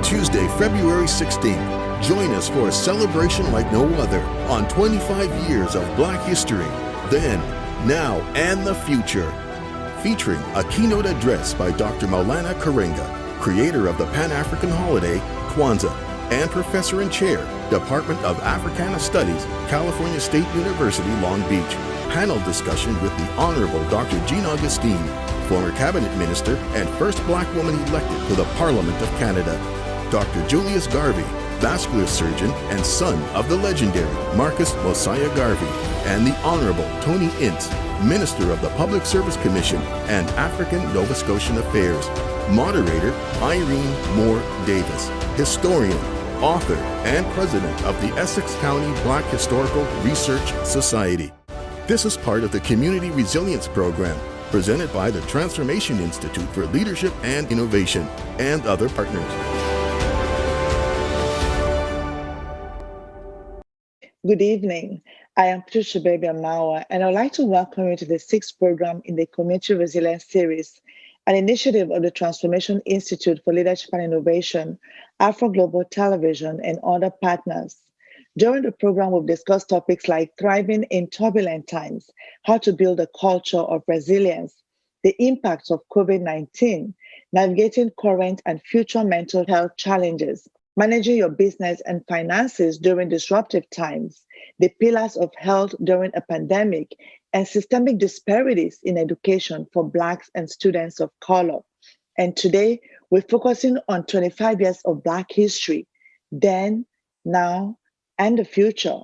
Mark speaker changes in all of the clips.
Speaker 1: Tuesday, February 16th. Join us for a celebration like no other on 25 years of Black history, then, now, and the future. Featuring a keynote address by Dr. Maulana Karenga, creator of the Pan-African holiday, Kwanzaa, and Professor and Chair, Department of Africana Studies, California State University, Long Beach. Panel discussion with the Honorable Dr. Jean Augustine, former Cabinet Minister and first Black woman elected to the Parliament of Canada. Dr. Julius Garvey, vascular surgeon and son of the legendary Marcus Mosiah Garvey, and the Honorable Tony Ince, Minister of the Public Service Commission and African Nova Scotian Affairs. Moderator, Irene Moore Davis, historian, author, and president of the Essex County Black Historical Research Society. This is part of the Community Resilience Program, presented by the Transformation Institute for Leadership and Innovation and other partners.
Speaker 2: Good evening. I am Patricia Malwa, and I'd like to welcome you to the 6th program in the Community Resilience Series, an initiative of the Transformation Institute for Leadership and Innovation, Afro Global Television, and other partners. During the program, we've discussed topics like thriving in turbulent times, how to build a culture of resilience, the impacts of COVID-19, navigating current and future mental health challenges, managing your business and finances during disruptive times, the pillars of health during a pandemic, and systemic disparities in education for Blacks and students of color. And today, we're focusing on 25 years of Black history, then, now, and the future.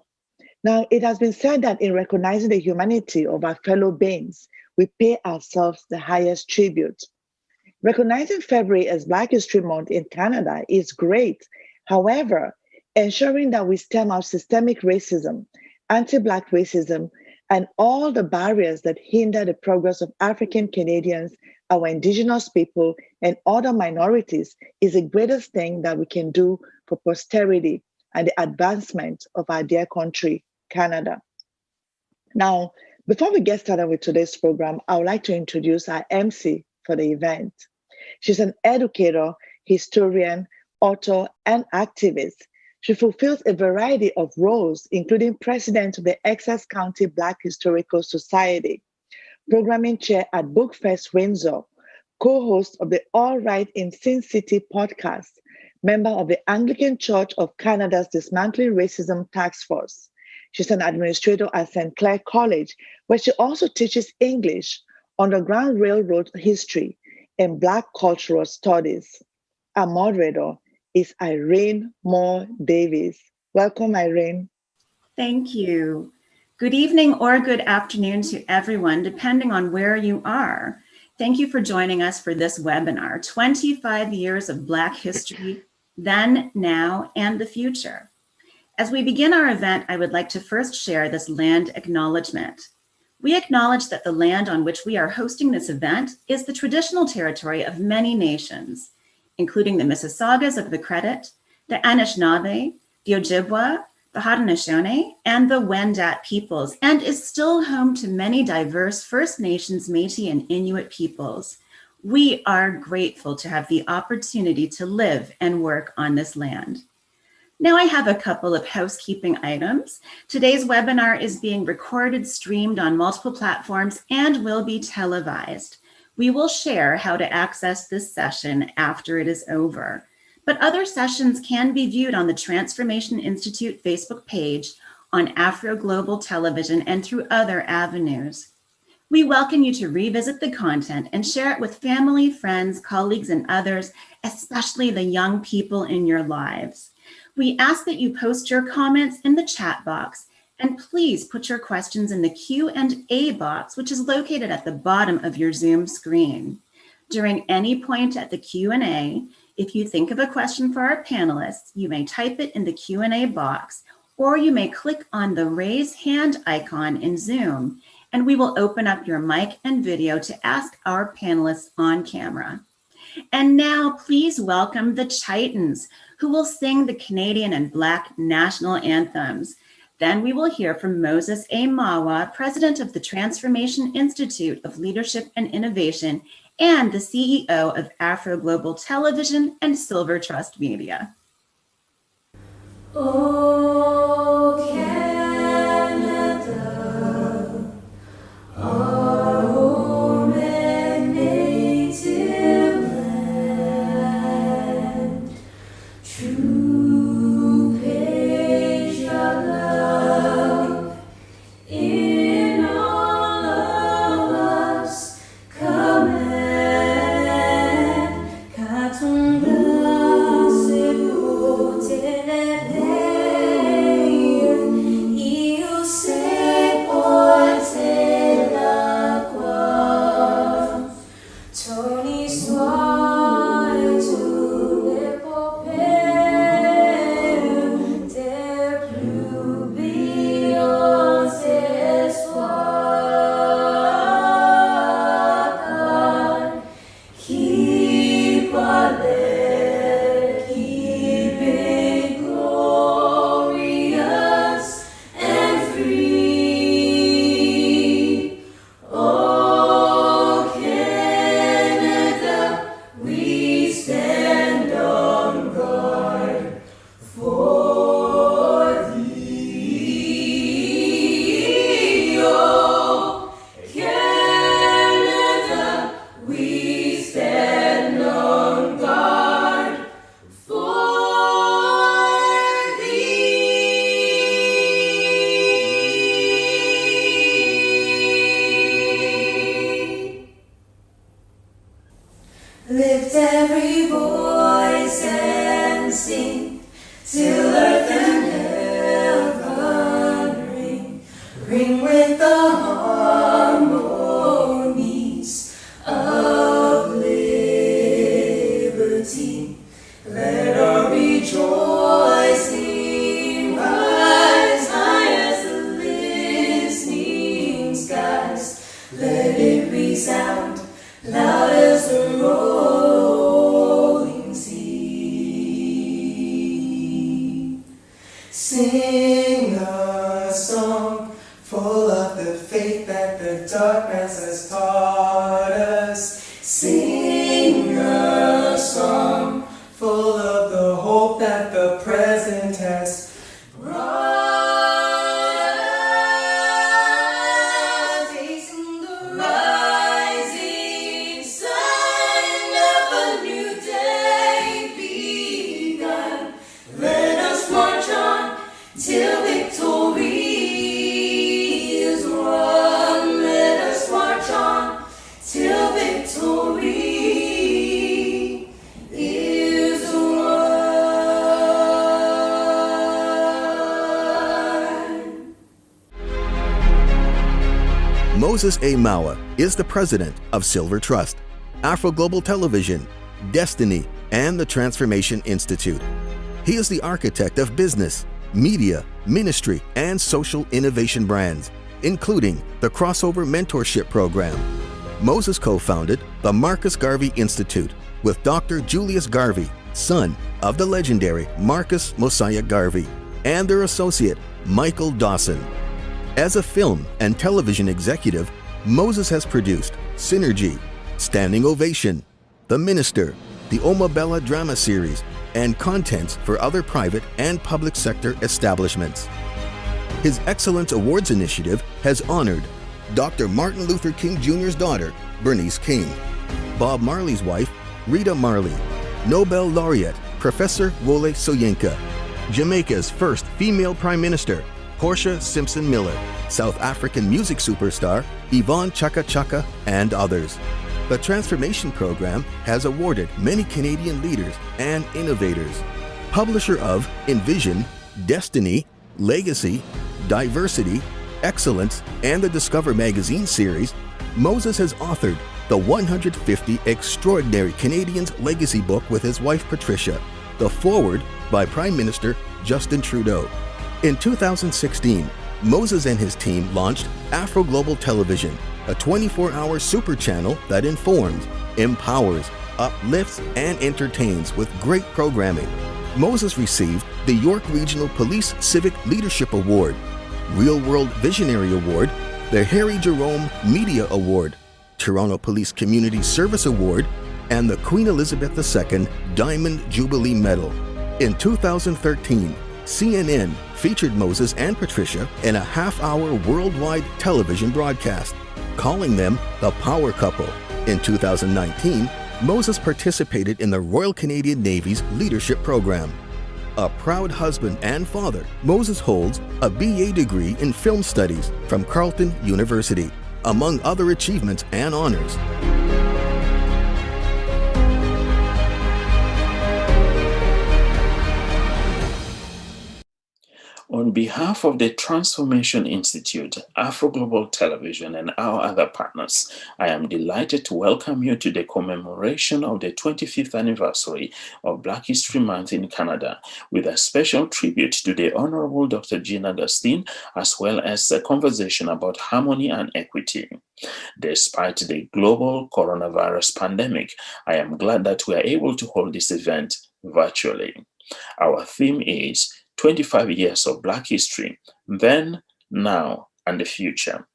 Speaker 2: Now, it has been said that in recognizing the humanity of our fellow beings, we pay ourselves the highest tribute. Recognizing February as Black History Month in Canada is great. However, ensuring that we stem out systemic racism, anti-Black racism, and all the barriers that hinder the progress of African Canadians, our Indigenous people, and other minorities is the greatest thing that we can do for posterity and the advancement of our dear country, Canada. Now, before we get started with today's program, I would like to introduce our MC for the event. She's an educator, historian, author, and activist. She fulfills a variety of roles, including president of the Essex County Black Historical Society, programming chair at Bookfest Windsor, co-host of the All Right in Sin City podcast, member of the Anglican Church of Canada's Dismantling Racism Task Force. She's an administrator at St. Clair College, where she also teaches English, Underground Railroad history, and Black cultural studies. Our moderator is Irene Moore Davis. Welcome, Irene.
Speaker 3: Thank you. Good evening or good afternoon to everyone, depending on where you are. Thank you for joining us for this webinar, 25 years of Black history, then, now, and the future. As we begin our event, I would like to first share this land acknowledgement. We acknowledge that the land on which we are hosting this event is the traditional territory of many nations, including the Mississaugas of the Credit, the Anishinaabe, the Ojibwa, the Haudenosaunee, and the Wendat peoples, and is still home to many diverse First Nations, Métis, and Inuit peoples. We are grateful to have the opportunity to live and work on this land. Now I have a couple of housekeeping items. Today's webinar is being recorded, streamed on multiple platforms, and will be televised. We will share how to access this session after it is over, but other sessions can be viewed on the Transformation Institute Facebook page, on Afro Global Television, and through other avenues. We welcome you to revisit the content and share it with family, friends, colleagues, and others, especially the young people in your lives. We ask that you post your comments in the chat box, and please put your questions in the Q&A box, which is located at the bottom of your Zoom screen. During any point at the Q&A, if you think of a question for our panelists, you may type it in the Q&A box, or you may click on the raise hand icon in Zoom, and we will open up your mic and video to ask our panelists on camera. And now please welcome the Chitons, who will sing the Canadian and Black national anthems. Then we will hear from Moses A. Malwa, president of the Transformation Institute of Leadership and Innovation and the CEO of Afro Global Television and Silver Trust Media.
Speaker 4: Oh, Canada, our home and native land, true patriot love in all of us command. Katunga sepote Lift every voice and sing till earth and heaven ring, ring with the harmonies of liberty. Let our rejoicing rise high as the listening skies. Let it resound loud as the rolling sea. Sing a song full of the faith that the darkness has taught us. Sing a song full of the hope that the present has brought. Facing the rising sun of a new day begun. Let us march on till victory is won. Let us march on till victory is won.
Speaker 1: Moses A. Malwa is the president of Silver Trust, Afro Global Television, Destiny, and the Transformation Institute. He is the architect of business, media, ministry, and social innovation brands, including the Crossover Mentorship Program. Moses co-founded the Marcus Garvey Institute with Dr. Julius Garvey, son of the legendary Marcus Mosiah Garvey, and their associate, Michael Dawson. As a film and television executive, Moses has produced Synergy, Standing Ovation, The Minister, the Omabella drama series, and contents for other private and public sector establishments. His Excellence Awards initiative has honored Dr. Martin Luther King Jr.'s daughter, Bernice King, Bob Marley's wife, Rita Marley, Nobel laureate, Professor Wole Soyinka, Jamaica's first female Prime Minister, Portia Simpson Miller, South African music superstar, Yvonne Chaka Chaka, and others. The Transformation Program has awarded many Canadian leaders and innovators. Publisher of Envision, Destiny, Legacy, Diversity, Excellence, and the Discover magazine series, Moses has authored the 150 Extraordinary Canadians Legacy book with his wife Patricia, the foreword by Prime Minister Justin Trudeau. In 2016, Moses and his team launched Afro Global Television, a 24-hour super channel that informs, empowers, uplifts, and entertains with great programming. Moses received the York Regional Police Civic Leadership Award, Real World Visionary Award, the Harry Jerome Media Award, Toronto Police Community Service Award, and the Queen Elizabeth II Diamond Jubilee Medal. In 2013, CNN featured Moses and Patricia in a half-hour worldwide television broadcast, calling them the Power Couple. In 2019, Moses participated in the Royal Canadian Navy's leadership program. A proud husband and father, Moses holds a BA degree in film studies from Carleton University, among other achievements and honors.
Speaker 5: On behalf of the Transformation Institute, Afro Global Television, and our other partners, I am delighted to welcome you to the commemoration of the 25th anniversary of Black History Month in Canada, with a special tribute to the Honorable Dr. Jean Augustine, as well as a conversation about harmony and equity. Despite the global coronavirus pandemic, I am glad that we are able to hold this event virtually. Our theme is 25 years of Black history, then, now, and the future.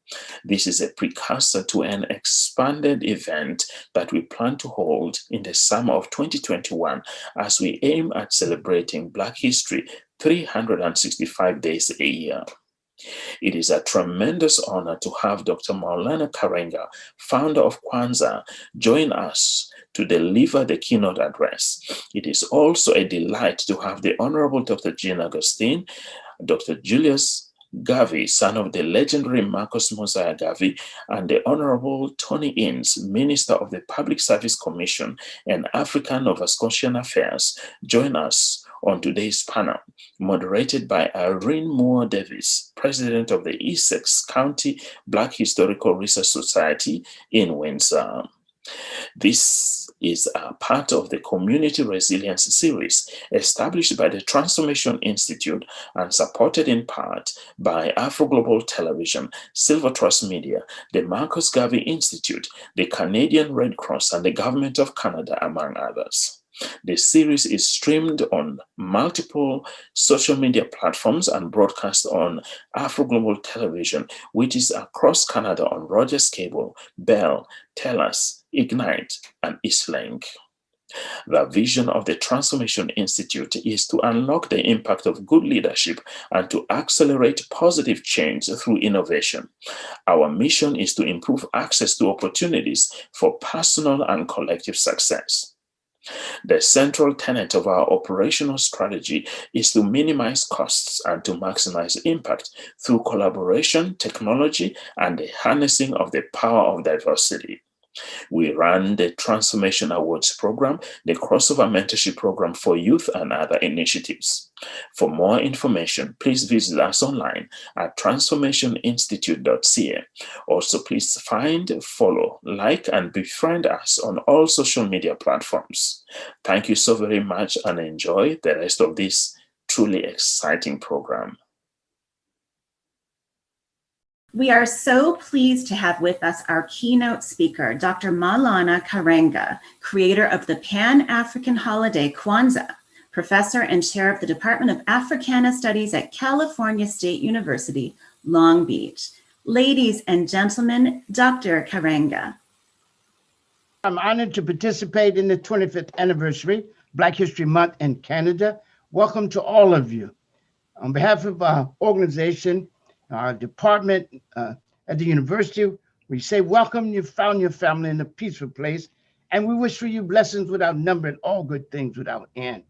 Speaker 5: This is a precursor to an expanded event that we plan to hold in the summer of 2021 as we aim at celebrating Black history 365 days a year. It is a tremendous honor to have Dr. Maulana Karenga, founder of Kwanzaa, join us to deliver the keynote address. It is also a delight to have the Honorable Dr. Jean Augustine, Dr. Julius Garvey, son of the legendary Mosiah Garvey, and the Honorable Tony Ince, Minister of the Public Service Commission and African Nova Scotian Affairs, join us on today's panel, moderated by Irene Davis, President of the Essex County Black Historical Research Society in Windsor. This is a part of the Community Resilience Series established by the Transformation Institute and supported in part by Afro Global Television, Silver Trust Media, the Marcus Garvey Institute, the Canadian Red Cross, and the Government of Canada, among others. The series is streamed on multiple social media platforms and broadcast on Afro Global Television, which is across Canada on Rogers Cable, Bell, TELUS, Ignite, and Eastlink. The vision of the Transformation Institute is to unlock the impact of good leadership and to accelerate positive change through innovation. Our mission is to improve access to opportunities for personal and collective success. The central tenet of our operational strategy is to minimize costs and to maximize impact through collaboration, technology, and the harnessing of the power of diversity. We run the Transformation Awards program, the Crossover Mentorship program for youth, and other initiatives. For more information, please visit us online at transformationinstitute.ca. Also, please find, follow, like, and befriend us on all social media platforms. Thank you so very much and enjoy the rest of this truly exciting program.
Speaker 3: We are so pleased to have with us our keynote speaker, Dr. Maulana Karenga, creator of the Pan-African holiday Kwanzaa, professor and chair of the Department of Africana Studies at California State University, Long Beach. Ladies and gentlemen, Dr. Karenga.
Speaker 6: I'm honored to participate in the 25th anniversary Black History Month in Canada. Welcome to all of you. On behalf of our organization, our department at the university, we say welcome. You found your family in a peaceful place, and we wish for you blessings without number and all good things without end.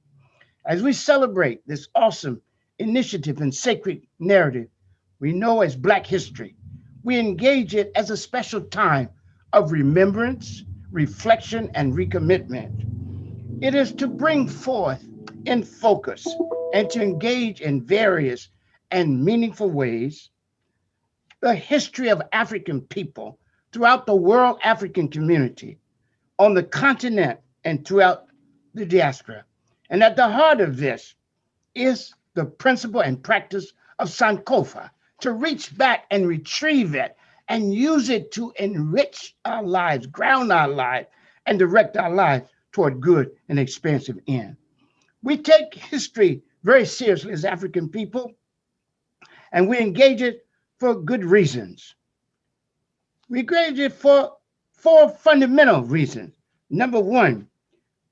Speaker 6: As we celebrate this awesome initiative and sacred narrative we know as Black history, we engage it as a special time of remembrance, reflection, and recommitment. It is to bring forth in focus and to engage in various and meaningful ways the history of African people throughout the world African community, on the continent and throughout the diaspora. And at the heart of this is the principle and practice of Sankofa, to reach back and retrieve it and use it to enrich our lives, ground our lives, and direct our lives toward good and expansive end. We take history very seriously as African people, and we engage it for good reasons. We engage it for 4 fundamental reasons. Number 1,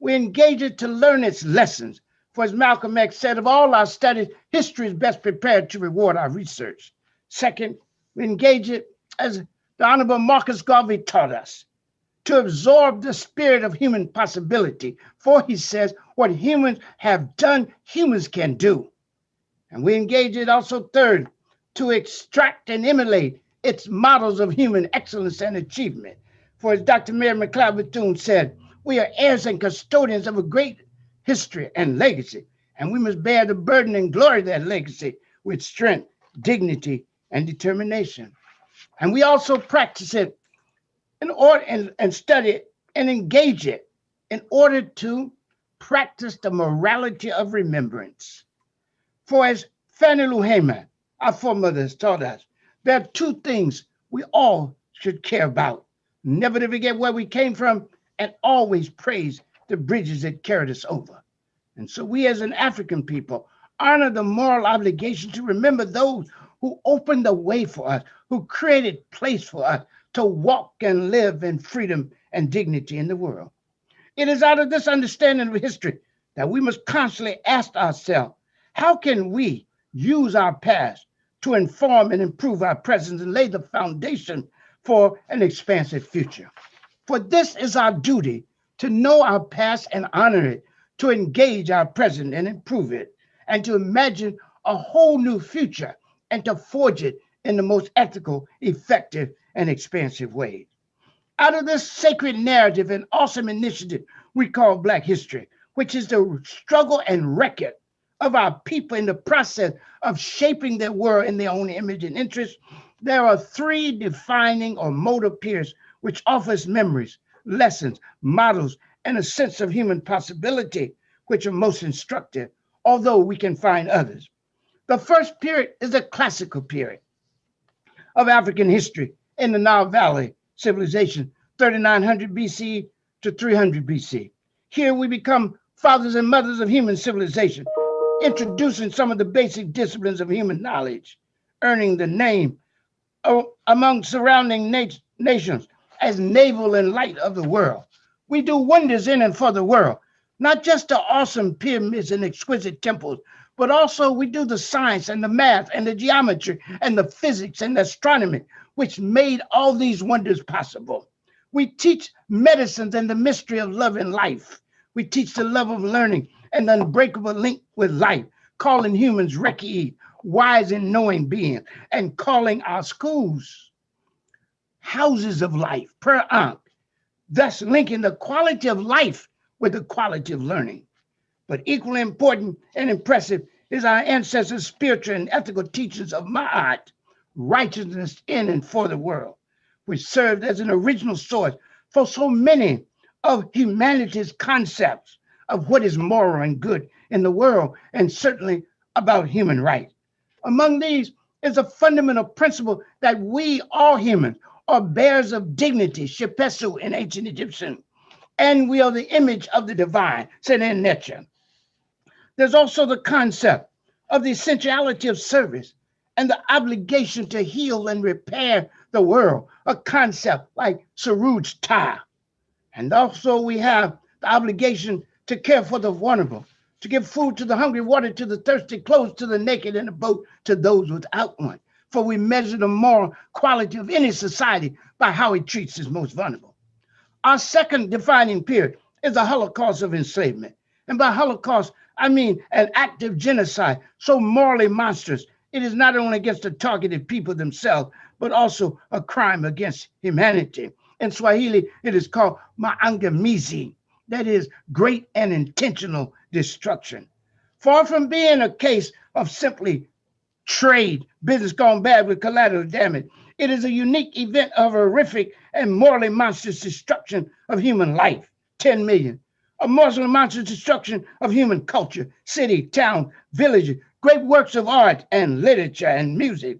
Speaker 6: we engage it to learn its lessons. For as Malcolm X said, of all our studies, history is best prepared to reward our research. Second, we engage it, as the Honorable Marcus Garvey taught us, to absorb the spirit of human possibility. For he says, what humans have done, humans can do. And we engage it also, third, to extract and emulate its models of human excellence and achievement. For as Dr. Mary McLeod Bethune said, we are heirs and custodians of a great history and legacy, and we must bear the burden and glory of that legacy with strength, dignity, and determination. And we also practice it in order and study it and engage it in order to practice the morality of remembrance. For as Fannie Lou Hamer, our foremothers, has taught us, there are 2 things we all should care about: never to forget where we came from, and always praise the bridges that carried us over. And so we as an African people honor the moral obligation to remember those who opened the way for us, who created place for us to walk and live in freedom and dignity in the world. It is out of this understanding of history that we must constantly ask ourselves, how can we use our past to inform and improve our present and lay the foundation for an expansive future? For this is our duty, to know our past and honor it, to engage our present and improve it, and to imagine a whole new future and to forge it in the most ethical, effective, and expansive ways. Out of this sacred narrative and awesome initiative we call Black history, which is the struggle and record of our people in the process of shaping their world in their own image and interest, there are 3 defining or motive piers which offers memories, lessons, models, and a sense of human possibility, which are most instructive, although we can find others. The first period is the classical period of African history in the Nile Valley civilization, 3900 BC to 300 BC. Here we become fathers and mothers of human civilization, introducing some of the basic disciplines of human knowledge, earning the name among surrounding nations as navel and light of the world. We do wonders in and for the world, not just the awesome pyramids and exquisite temples, but also we do the science and the math and the geometry and the physics and the astronomy, which made all these wonders possible. We teach medicines and the mystery of love and life. We teach the love of learning and the unbreakable link with life, calling humans Reiki, wise and knowing beings, and calling our schools houses of life, per Ankh, thus linking the quality of life with the quality of learning. But equally important and impressive is our ancestors' spiritual and ethical teachings of Ma'at, righteousness in and for the world, which served as an original source for so many of humanity's concepts of what is moral and good in the world, and certainly about human rights. Among these is a fundamental principle that we, all humans, are bearers of dignity, shepesu in ancient Egyptian, and we are the image of the divine, said in nature. There's also the concept of the essentiality of service and the obligation to heal and repair the world, a concept like Suruj Ta. And also we have the obligation to care for the vulnerable, to give food to the hungry, water to the thirsty, clothes to the naked, and a boat to those without one. For we measure the moral quality of any society by how it treats its most vulnerable. Our second defining period is the Holocaust of enslavement. And by Holocaust, I mean an active genocide so morally monstrous, it is not only against the targeted people themselves, but also a crime against humanity. In Swahili, it is called maangamizi, that is great and intentional destruction. Far from being a case of simply trade, business gone bad with collateral damage, it is a unique event of horrific and morally monstrous destruction of human life, 10 million. A morally monstrous destruction of human culture, city, town, villages, great works of art and literature and music.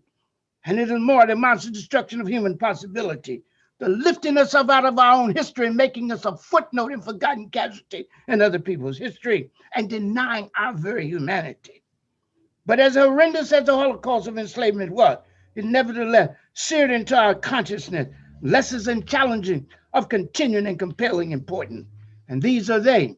Speaker 6: And it is more the monstrous destruction of human possibility, the lifting us up out of our own history and making us a footnote and forgotten casualty in other people's history and denying our very humanity. But as horrendous as the Holocaust of enslavement was, it nevertheless seared into our consciousness lessons and challenging of continuing and compelling importance. And these are they: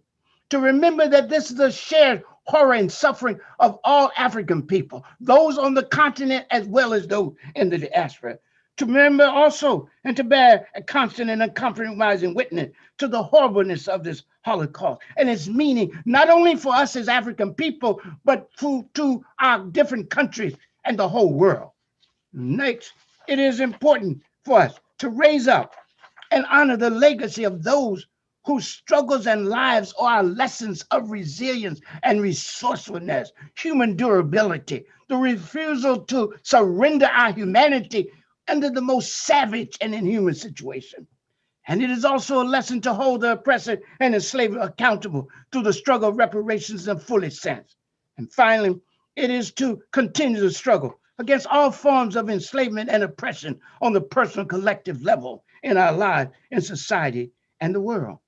Speaker 6: to remember that this is a shared horror and suffering of all African people, those on the continent as well as those in the diaspora. To remember also and to bear a constant and uncompromising witness to the horribleness of this Holocaust and its meaning, not only for us as African people, but to our different countries and the whole world. Next, it is important for us to raise up and honor the legacy of those whose struggles and lives are lessons of resilience and resourcefulness, human durability, the refusal to surrender our humanity under the most savage and inhuman situation. And it is also a lesson to hold the oppressor and enslaver accountable through the struggle of reparations in the fullest sense. And finally, it is to continue the struggle against all forms of enslavement and oppression on the personal collective level in our lives, in society, and the world.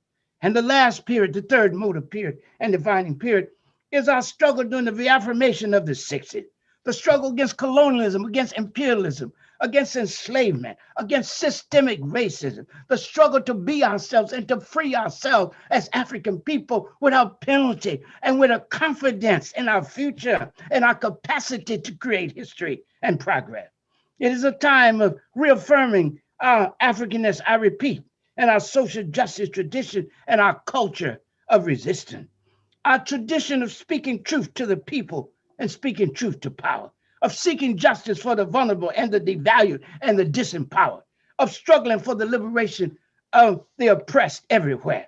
Speaker 6: And the last period, the third motive period and defining period, is our struggle during the reaffirmation of the 60s, the struggle against colonialism, against imperialism, against enslavement, against systemic racism, the struggle to be ourselves and to free ourselves as African people without penalty and with a confidence in our future and our capacity to create history and progress. It is a time of reaffirming our Africanness, I repeat, and our social justice tradition and our culture of resistance. Our tradition of speaking truth to the people and speaking truth to power, of seeking justice for the vulnerable and the devalued and the disempowered, of struggling for the liberation of the oppressed everywhere.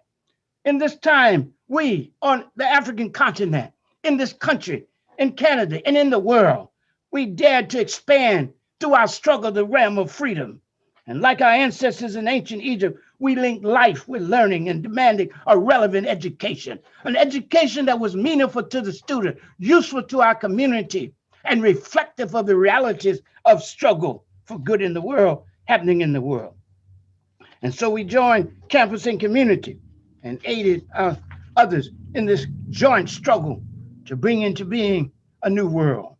Speaker 6: In this time, we on the African continent, in this country, in Canada, and in the world, we dared to expand through our struggle the realm of freedom. And like our ancestors in ancient Egypt, we linked life with learning and demanding a relevant education, an education that was meaningful to the student, useful to our community, and reflective of the realities of struggle for good in the world, happening in the world. And so we joined campus and community and aided others in this joint struggle to bring into being a new world.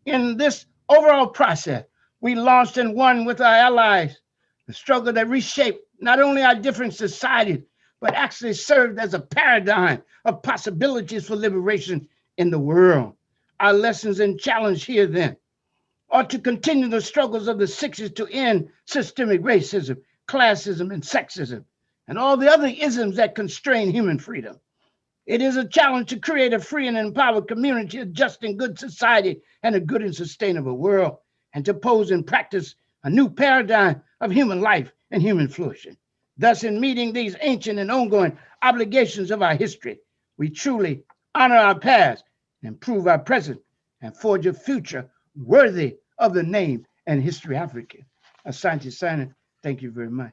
Speaker 6: In this overall process, we launched and won with our allies the struggle that reshaped not only our different societies, but actually served as a paradigm of possibilities for liberation in the world. Our lessons and challenge here then are to continue the struggles of the 60s to end systemic racism, classism, and sexism, and all the other isms that constrain human freedom. It is a challenge to create a free and empowered community, a just and good society, and a good and sustainable world, and to pose and practice a new paradigm of human life and human flourishing. Thus, in meeting these ancient and ongoing obligations of our history, we truly honor our past, improve our present, and forge a future worthy of the name and history Africa. Asante Sana, thank you very much.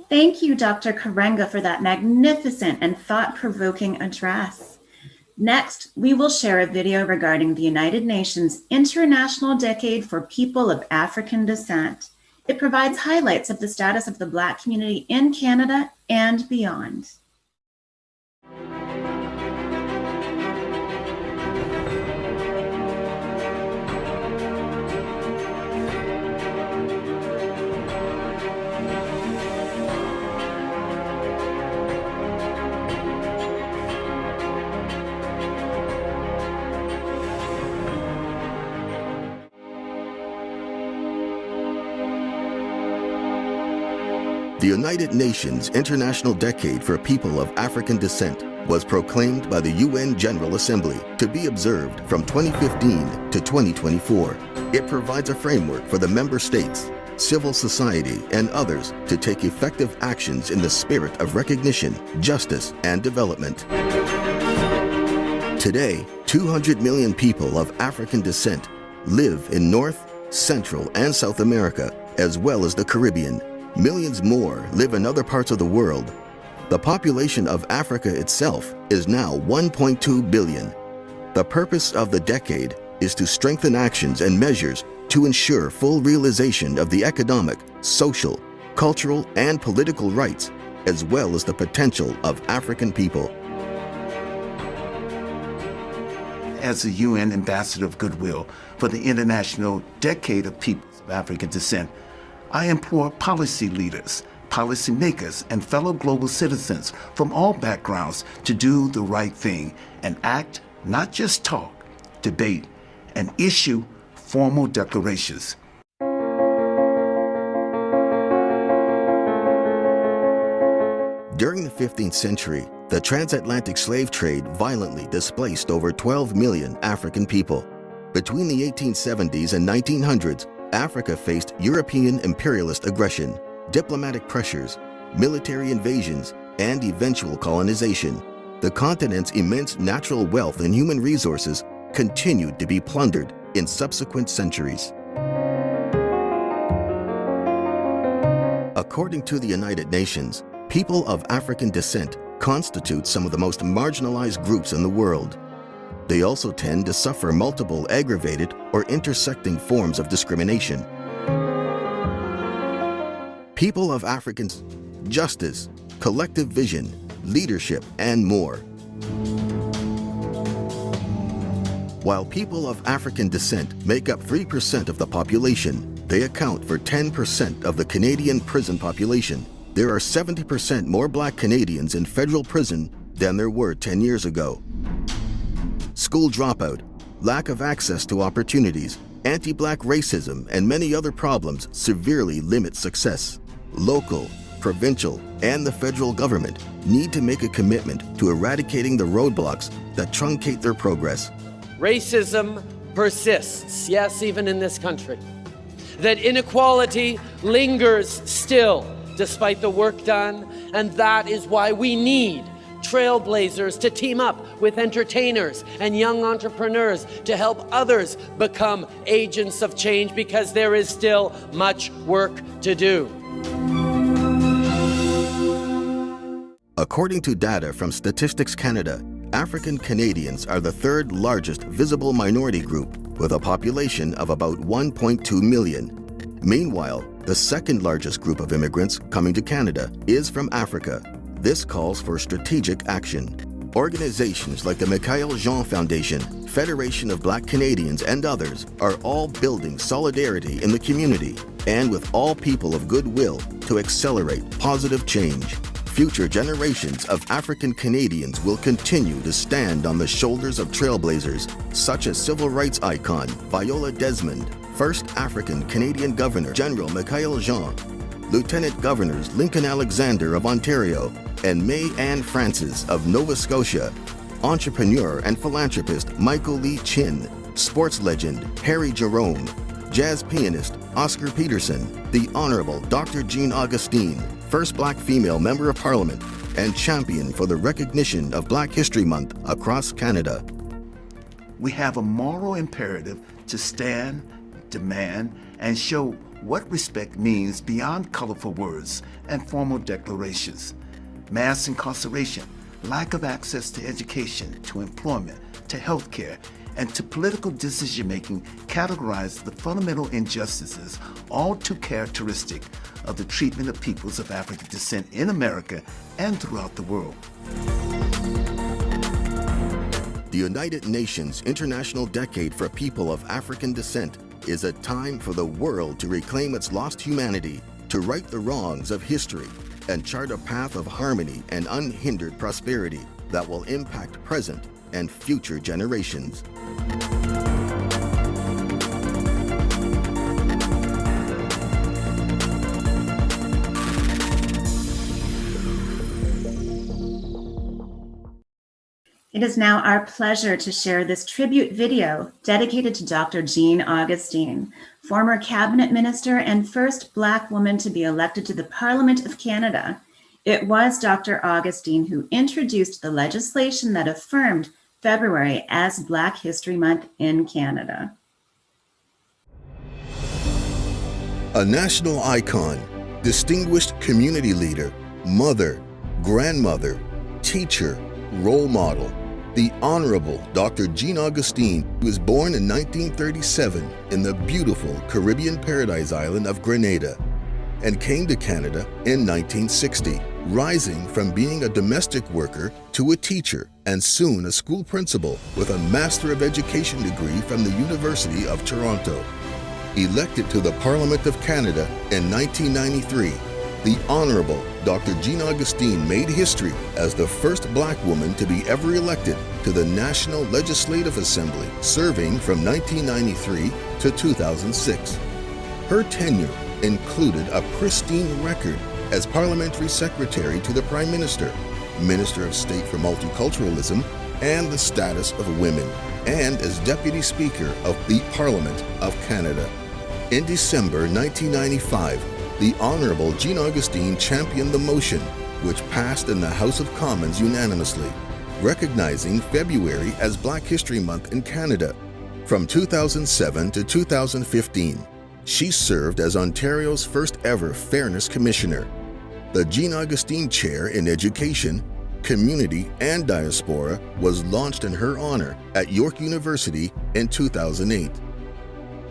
Speaker 3: Thank you, Dr. Karenga, for that magnificent and thought-provoking address. Next, we will share a video regarding the United Nations International Decade for People of African Descent. It provides highlights of the status of the Black community in Canada and beyond.
Speaker 1: The United Nations International Decade for People of African Descent was proclaimed by the UN General Assembly to be observed from 2015 to 2024. It provides a framework for the member states, civil society, and others to take effective actions in the spirit of recognition, justice, and development. Today, 200 million people of African descent live in North, Central, and South America, as well as the Caribbean. Millions more live in other parts of the world. The population of Africa itself is now 1.2 billion. The purpose of the decade is to strengthen actions and measures to ensure full realization of the economic, social, cultural, and political rights, as well as the potential of African people.
Speaker 7: As the UN Ambassador of Goodwill for the International Decade of Peoples of African Descent, I implore policy leaders, policymakers, and fellow global citizens from all backgrounds to do the right thing and act, not just talk, debate, and issue formal declarations.
Speaker 1: During the 15th century, the transatlantic slave trade violently displaced over 12 million African people. Between the 1870s and 1900s, Africa faced European imperialist aggression, diplomatic pressures, military invasions, and eventual colonization. The continent's immense natural wealth and human resources continued to be plundered in subsequent centuries. According to the United Nations, people of African descent constitute some of the most marginalized groups in the world. They also tend to suffer multiple aggravated or intersecting forms of discrimination. People of African justice, collective vision, leadership, and more. While people of African descent make up 3% of the population, they account for 10% of the Canadian prison population. There are 70% more Black Canadians in federal prison than there were 10 years ago. School dropout, lack of access to opportunities, anti-Black racism, and many other problems severely limit success. Local, provincial, and the federal government need to make a commitment to eradicating the roadblocks that truncate their progress.
Speaker 8: Racism persists, yes, even in this country. That inequality lingers still, despite the work done, and that is why we need trailblazers to team up with entertainers and young entrepreneurs to help others become agents of change, because there is still much work to do.
Speaker 1: According to data from Statistics Canada, African Canadians are the third largest visible minority group with a population of about 1.2 million. Meanwhile, the second largest group of immigrants coming to Canada is from Africa. This calls for strategic action. Organizations like the Michael Jean Foundation, Federation of Black Canadians, and others are all building solidarity in the community and with all people of goodwill to accelerate positive change. Future generations of African Canadians will continue to stand on the shoulders of trailblazers such as civil rights icon Viola Desmond, First African Canadian Governor General Michael Jean, Lieutenant Governors Lincoln Alexander of Ontario, and May Ann Francis of Nova Scotia, entrepreneur and philanthropist Michael Lee Chin, sports legend Harry Jerome, jazz pianist Oscar Peterson, the Honorable Dr. Jean Augustine, first Black female Member of Parliament, and champion for the recognition of Black History Month across Canada.
Speaker 7: We have a moral imperative to stand, demand, and show what respect means beyond colorful words and formal declarations. Mass incarceration, lack of access to education, to employment, to healthcare, and to political decision-making categorize the fundamental injustices, all too characteristic of the treatment of peoples of African descent in America and throughout the world.
Speaker 1: The United Nations International Decade for People of African Descent is a time for the world to reclaim its lost humanity, to right the wrongs of history, and chart a path of harmony and unhindered prosperity that will impact present and future generations.
Speaker 3: It is now our pleasure to share this tribute video dedicated to Dr. Jean Augustine, former cabinet minister and first Black woman to be elected to the Parliament of Canada. It was Dr. Augustine who introduced the legislation that affirmed February as Black History Month in Canada.
Speaker 1: A national icon, distinguished community leader, mother, grandmother, teacher, role model, the Honorable Dr. Jean Augustine was born in 1937 in the beautiful Caribbean paradise island of Grenada and came to Canada in 1960, rising from being a domestic worker to a teacher and soon a school principal with a Master of Education degree from the University of Toronto. Elected to the Parliament of Canada in 1993, The Honorable Dr. Jean Augustine made history as the first Black woman to be ever elected to the National Legislative Assembly, serving from 1993 to 2006. Her tenure included a pristine record as Parliamentary Secretary to the Prime Minister, Minister of State for Multiculturalism and the Status of Women, and as Deputy Speaker of the Parliament of Canada. In December 1995, the Honourable Jean Augustine championed the motion, which passed in the House of Commons unanimously, recognizing February as Black History Month in Canada. From 2007 to 2015, she served as Ontario's first ever Fairness Commissioner. The Jean Augustine Chair in Education, Community and Diaspora was launched in her honor at York University in 2008.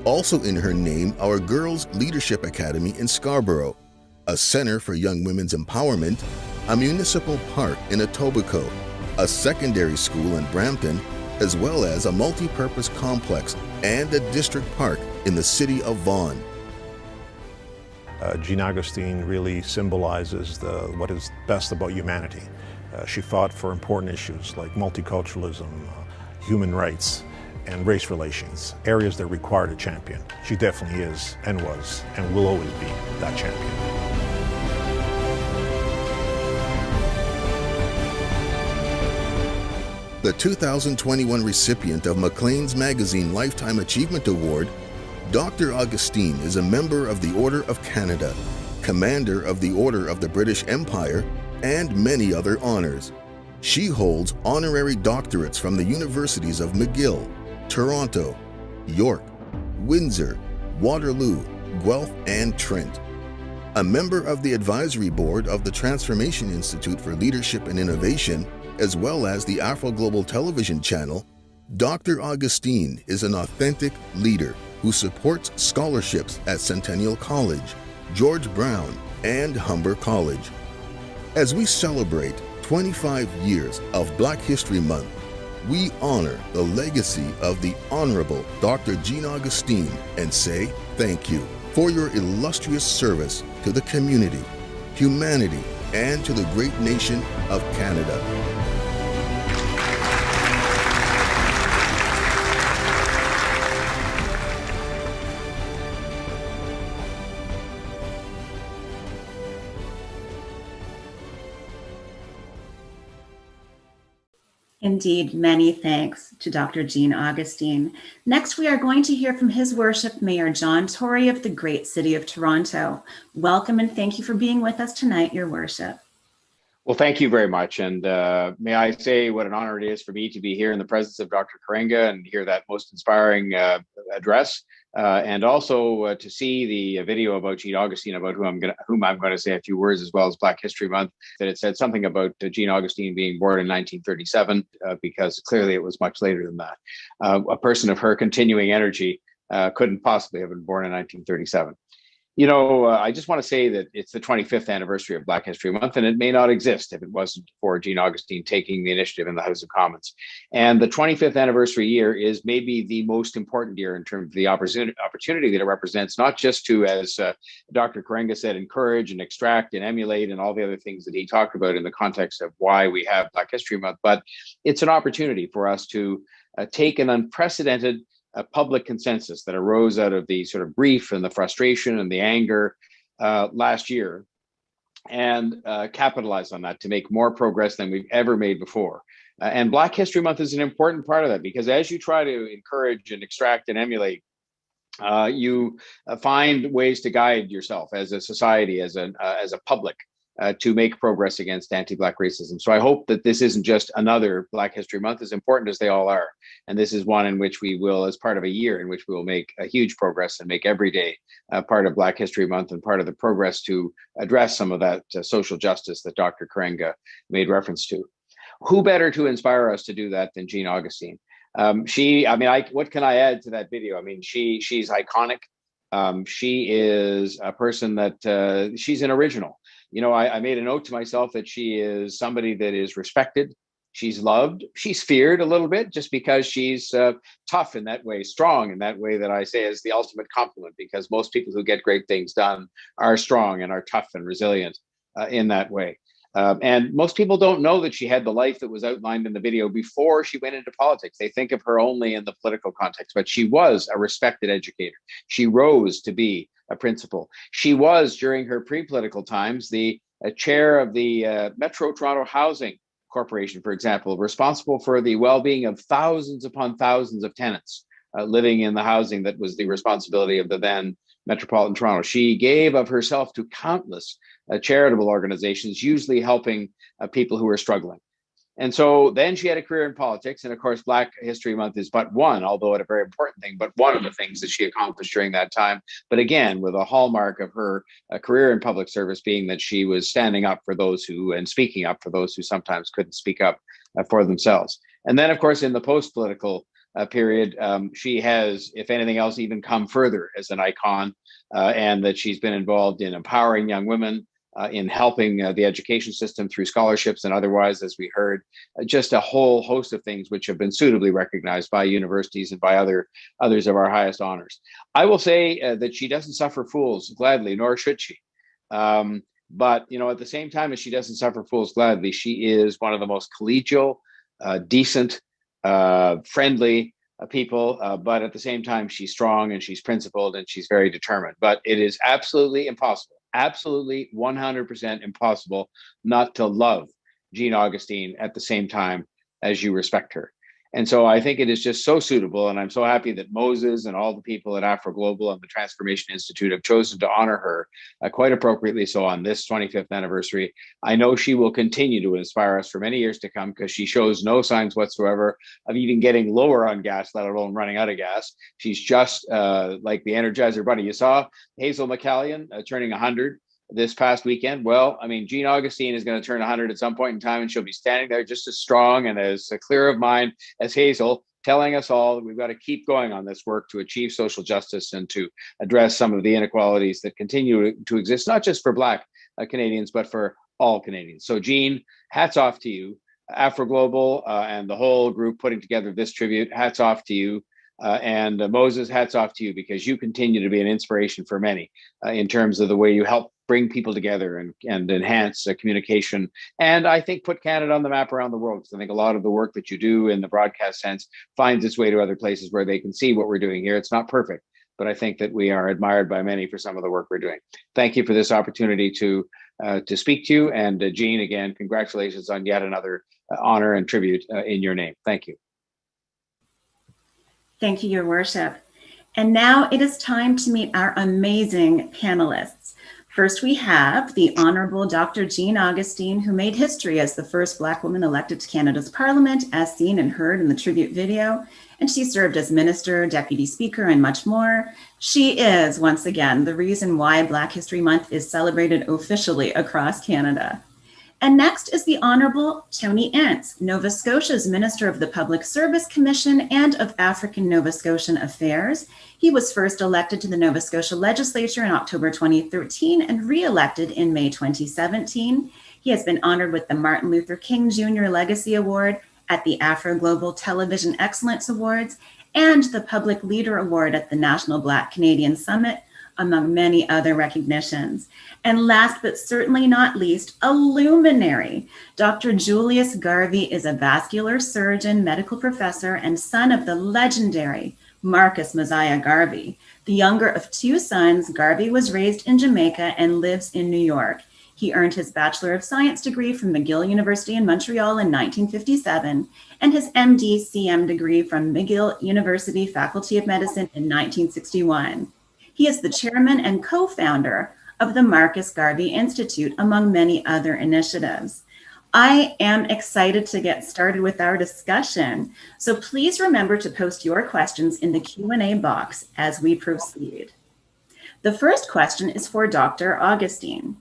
Speaker 1: Also in her name, our Girls Leadership Academy in Scarborough, a center for young women's empowerment, a municipal park in Etobicoke, a secondary school in Brampton, as well as a multi-purpose complex and a district park in the city of Vaughan.
Speaker 9: Jean Augustine really symbolizes what is best about humanity. She fought for important issues like multiculturalism, human rights, and race relations, areas that required a champion. She definitely is, and was, and will always be that champion.
Speaker 1: The 2021 recipient of Maclean's Magazine Lifetime Achievement Award, Dr. Augustine is a member of the Order of Canada, Commander of the Order of the British Empire, and many other honors. She holds honorary doctorates from the universities of McGill, Toronto, York, Windsor, Waterloo, Guelph, and Trent. A member of the advisory board of the Transformation Institute for Leadership and Innovation, as well as the Afro Global television channel, Dr. Augustine is an authentic leader who supports scholarships at Centennial College, George Brown, and Humber College. As we celebrate 25 years of Black History Month, we honor the legacy of the Honorable Dr. Jean Augustine and say thank you for your illustrious service to the community, humanity, and to the great nation of Canada.
Speaker 3: Indeed, many thanks to Dr. Jean Augustine. Next, we are going to hear from His Worship Mayor John Tory of the great city of Toronto. Welcome and thank you for being with us tonight, Your Worship.
Speaker 10: Well, thank you very much. And may I say what an honor it is for me to be here in the presence of Dr. Karenga and hear that most inspiring address. And also to see the video about Jean Augustine, about whom I'm going to say a few words, as well as Black History Month, that it said something about Jean Augustine being born in 1937, because clearly it was much later than that. A person of her continuing energy couldn't possibly have been born in 1937. You know, I just want to say that it's the 25th anniversary of Black History Month, and it may not exist if it wasn't for Jean Augustine taking the initiative in the House of Commons. And the 25th anniversary year is maybe the most important year in terms of the opportunity that it represents, not just to, as Dr. Karenga said, encourage and extract and emulate and all the other things that he talked about in the context of why we have Black History Month, but it's an opportunity for us to take an unprecedented public consensus that arose out of the sort of grief and the frustration and the anger last year, and capitalize on that to make more progress than we've ever made before. And Black History Month is an important part of that, because as you try to encourage and extract and emulate, you find ways to guide yourself as a society, as a public, to make progress against anti-Black racism. So I hope that this isn't just another Black History Month, as important as they all are. And this is one in which we will, as part of a year in which we will make a huge progress and make every day part of Black History Month and part of the progress to address some of that social justice that Dr. Karenga made reference to. Who better to inspire us to do that than Jean Augustine? What can I add to that video? I mean, she's iconic. She is a person that she's an original. You know, I made a note to myself that she is somebody that is respected, She's loved, she's feared a little bit just because she's tough in that way, strong in that way that I say is the ultimate compliment, because most people who get great things done are strong and are tough and resilient in that way. And most people don't know that she had the life that was outlined in the video before she went into politics. They think of her only in the political context, but she was a respected educator. She rose to be a principal. She was, during her pre-political times, the chair of the Metro Toronto Housing Corporation, for example, responsible for the well-being of thousands upon thousands of tenants living in the housing that was the responsibility of the then Metropolitan Toronto. She gave of herself to countless charitable organizations, usually helping people who were struggling. And so then she had a career in politics. And of course, Black History Month is but one, although a very important thing, but one of the things that she accomplished during that time. But again, with a hallmark of her career in public service being that she was standing up for those who, and speaking up for those who sometimes couldn't speak up for themselves. And then, of course, in the post-political period, she has, if anything else, even come further as an icon, and that she's been involved in empowering young women, in helping the education system through scholarships and otherwise, as we heard, just a whole host of things which have been suitably recognized by universities and by others of our highest honors. I will say that she doesn't suffer fools gladly, nor should she. But, you know, at the same time as she doesn't suffer fools gladly, she is one of the most collegial, decent, friendly people, but at the same time, she's strong and she's principled and she's very determined. But it is absolutely impossible, absolutely 100% impossible not to love Jean Augustine at the same time as you respect her. And so I think it is just so suitable. And I'm so happy that Moses and all the people at Afro Global and the Transformation Institute have chosen to honor her quite appropriately so on this 25th anniversary. I know she will continue to inspire us for many years to come, because she shows no signs whatsoever of even getting lower on gas, let alone running out of gas. She's just like the Energizer Bunny. You saw Hazel McCallion turning 100 this past weekend. Well, I mean, Jean Augustine is going to turn 100 at some point in time, and she'll be standing there just as strong and as clear of mind as Hazel, telling us all that we've got to keep going on this work to achieve social justice and to address some of the inequalities that continue to exist, not just for Black Canadians, but for all Canadians. So Jean, hats off to you. Afro Global and the whole group putting together this tribute, hats off to you. And Moses, hats off to you, because you continue to be an inspiration for many in terms of the way you help bring people together and enhance communication. And I think put Canada on the map around the world, because I think a lot of the work that you do in the broadcast sense finds its way to other places where they can see what we're doing here. It's not perfect, but I think that we are admired by many for some of the work we're doing. Thank you for this opportunity to speak to you. And Jean, again, congratulations on yet another honor and tribute in your name. Thank you.
Speaker 3: Thank you, Your Worship. And now it is time to meet our amazing panelists. First, we have the Honorable Dr. Jean Augustine, who made history as the first Black woman elected to Canada's Parliament, as seen and heard in the tribute video. And she served as Minister, Deputy Speaker, and much more. She is, once again, the reason why Black History Month is celebrated officially across Canada. And next is the Honorable Tony Ince, Nova Scotia's Minister of the Public Service Commission and of African Nova Scotian Affairs. He was first elected to the Nova Scotia Legislature in October 2013 and re-elected in May 2017. He has been honored with the Martin Luther King Jr. Legacy Award at the Afro Global Television Excellence Awards and the Public Leader Award at the National Black Canadian Summit, among many other recognitions. And last but certainly not least, a luminary. Dr. Julius Garvey is a vascular surgeon, medical professor, and son of the legendary Marcus Mosiah Garvey. The younger of two sons, Garvey was raised in Jamaica and lives in New York. He earned his Bachelor of Science degree from McGill University in Montreal in 1957 and his MD-CM degree from McGill University Faculty of Medicine in 1961. He is the chairman and co-founder of the Marcus Garvey Institute, among many other initiatives. I am excited to get started with our discussion. So please remember to post your questions in the Q&A box as we proceed. The first question is for Dr. Augustine.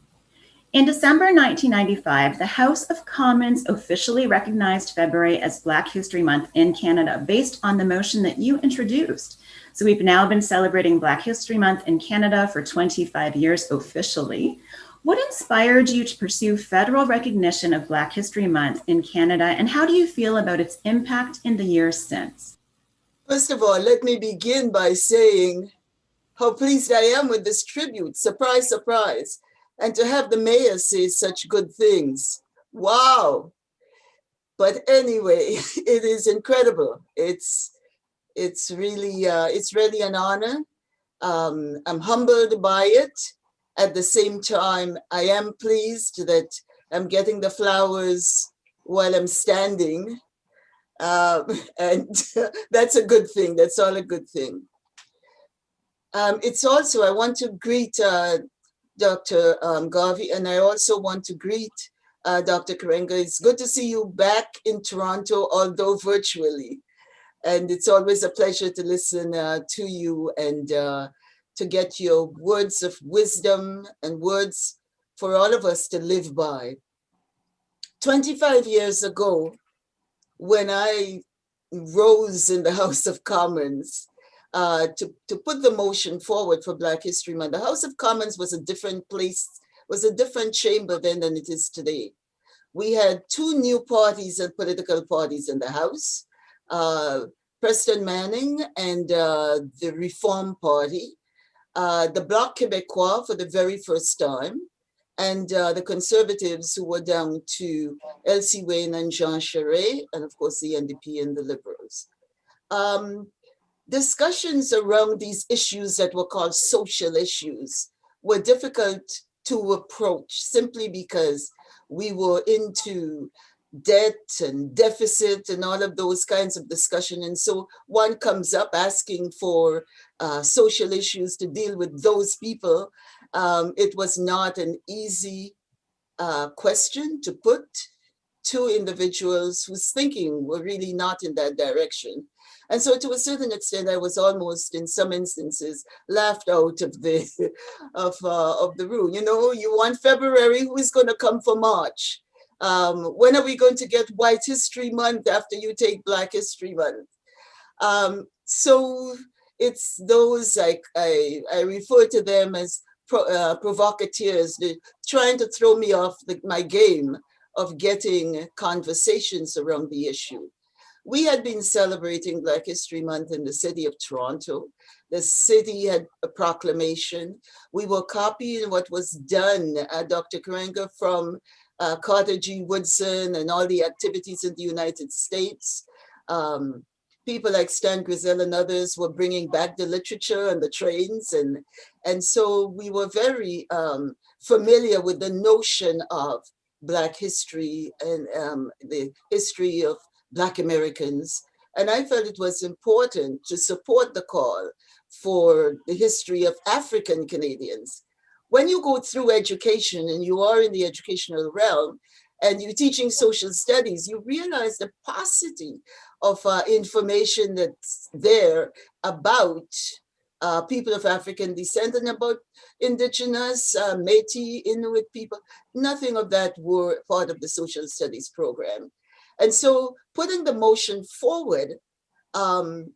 Speaker 3: In December 1995, the House of Commons officially recognized February as Black History Month in Canada based on the motion that you introduced. So we've now been celebrating Black History Month in Canada for 25 years officially. What inspired you to pursue federal recognition of Black History Month in Canada, and how do you feel about its impact in the years since?
Speaker 11: First of all, let me begin by saying how pleased I am with this tribute. Surprise, surprise. And to have the mayor say such good things. Wow. But anyway, it is incredible. It's really an honor. I'm humbled by it. At the same time, I am pleased that I'm getting the flowers while I'm standing. And that's a good thing. That's all a good thing. It's also, I want to greet Dr. Garvey, and I also want to greet Dr. Karenga. It's good to see you back in Toronto, although virtually. And it's always a pleasure to listen to you and to get your words of wisdom and words for all of us to live by. 25 years ago, when I rose in the House of Commons to put the motion forward for Black History Month, the House of Commons was a different place, was a different chamber then than it is today. We had two new parties and political parties in the House, Preston Manning and the Reform Party, the Bloc Québécois for the very first time, and the Conservatives who were down to Elsie Wayne and Jean Charest, and of course the NDP and the Liberals. Discussions around these issues that were called social issues were difficult to approach simply because we were into debt and deficit and all of those kinds of discussion. And so one comes up asking for social issues to deal with those people. It was not an easy question to put to individuals whose thinking were really not in that direction. And so to a certain extent, I was almost, in some instances, laughed out of the room. You know, you want February, who is going to come for March? When are we going to get White History Month after you take Black History Month? So it's those, like I refer to them as provocateurs, trying to throw me off my game of getting conversations around the issue. We had been celebrating Black History Month in the city of Toronto. The city had a proclamation. We were copying what was done, Dr. Karenga, from Carter G. Woodson and all the activities in the United States. People like Stan Grizel and others were bringing back the literature and the trains. And so we were very familiar with the notion of Black history and the history of Black Americans. And I felt it was important to support the call for the history of African Canadians. When you go through education and you are in the educational realm and you're teaching social studies, you realize the paucity of information that's there about people of African descent and about Indigenous, Métis, Inuit people. Nothing of that were part of the social studies program. And so putting the motion forward and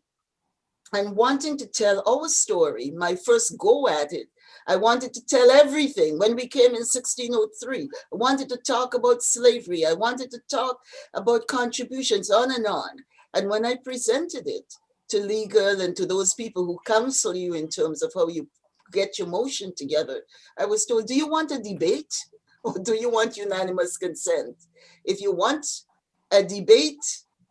Speaker 11: wanting to tell our story, my first go at it, I wanted to tell everything. When we came in 1603, I wanted to talk about slavery. I wanted to talk about contributions, on and on. And when I presented it to legal and to those people who counsel you in terms of how you get your motion together, I was told, do you want a debate or do you want unanimous consent? If you want a debate,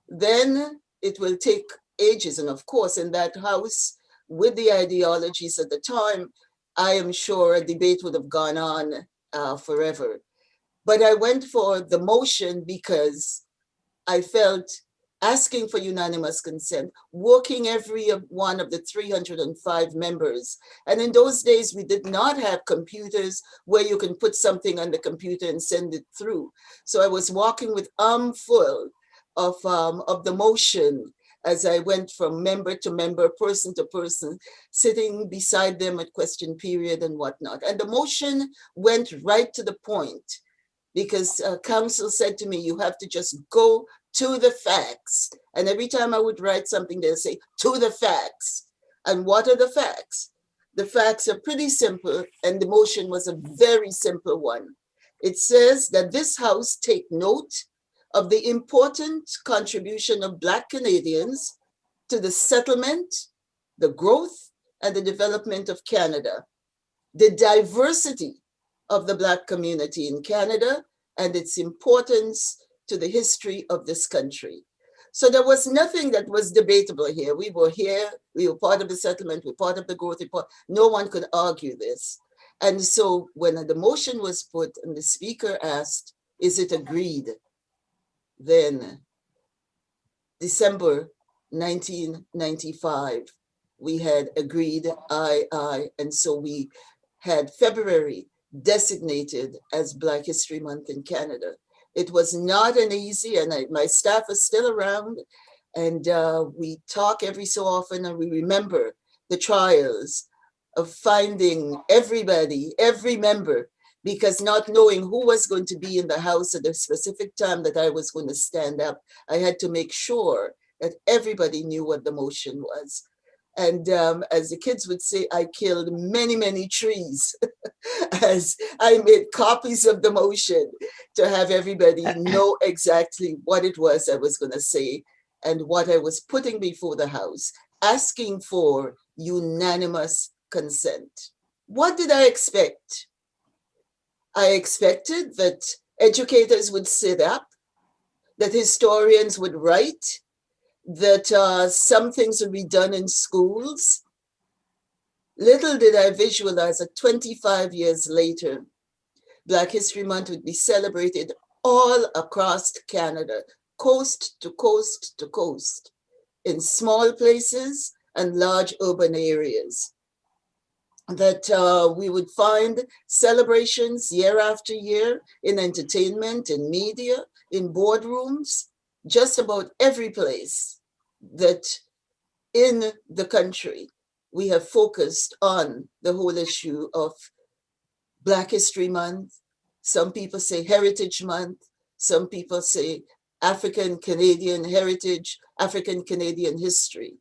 Speaker 11: then it will take ages. And of course, in that house, with the ideologies at the time, I am sure a debate would have gone on forever. But I went for the motion because I felt asking for unanimous consent, working every one of the 305 members. And in those days, we did not have computers where you can put something on the computer and send it through. So I was walking with armful of the motion as I went from member to member, person to person, sitting beside them at question period and whatnot. And the motion went right to the point because counsel said to me, you have to just go to the facts. And every time I would write something, they'll say, to the facts. And what are the facts? The facts are pretty simple, and the motion was a very simple one. It says that this House take note of the important contribution of Black Canadians to the settlement, the growth, and the development of Canada, the diversity of the Black community in Canada, and its importance to the history of this country. So there was nothing that was debatable here. We were part of the settlement, we were part of the growth report. No one could argue this. And so when the motion was put and the speaker asked, is it agreed? Then December 1995, we had agreed, aye. And so we had February designated as Black History Month in Canada. It was not an easy, and my staff is still around, and we talk every so often, and we remember the trials of finding everybody, every member, because not knowing who was going to be in the House at the specific time that I was going to stand up, I had to make sure that everybody knew what the motion was. And as the kids would say, I killed many, many trees as I made copies of the motion to have everybody know exactly what it was I was going to say and what I was putting before the House, asking for unanimous consent. What did I expect? I expected that educators would sit up, that historians would write, that some things would be done in schools. Little did I visualize that 25 years later, Black History Month would be celebrated all across Canada, coast to coast to coast, in small places and large urban areas. That we would find celebrations year after year in entertainment, in media, in boardrooms, just about every place that in the country we have focused on the whole issue of Black History Month. Some people say Heritage Month. Some people say African Canadian Heritage, African Canadian History.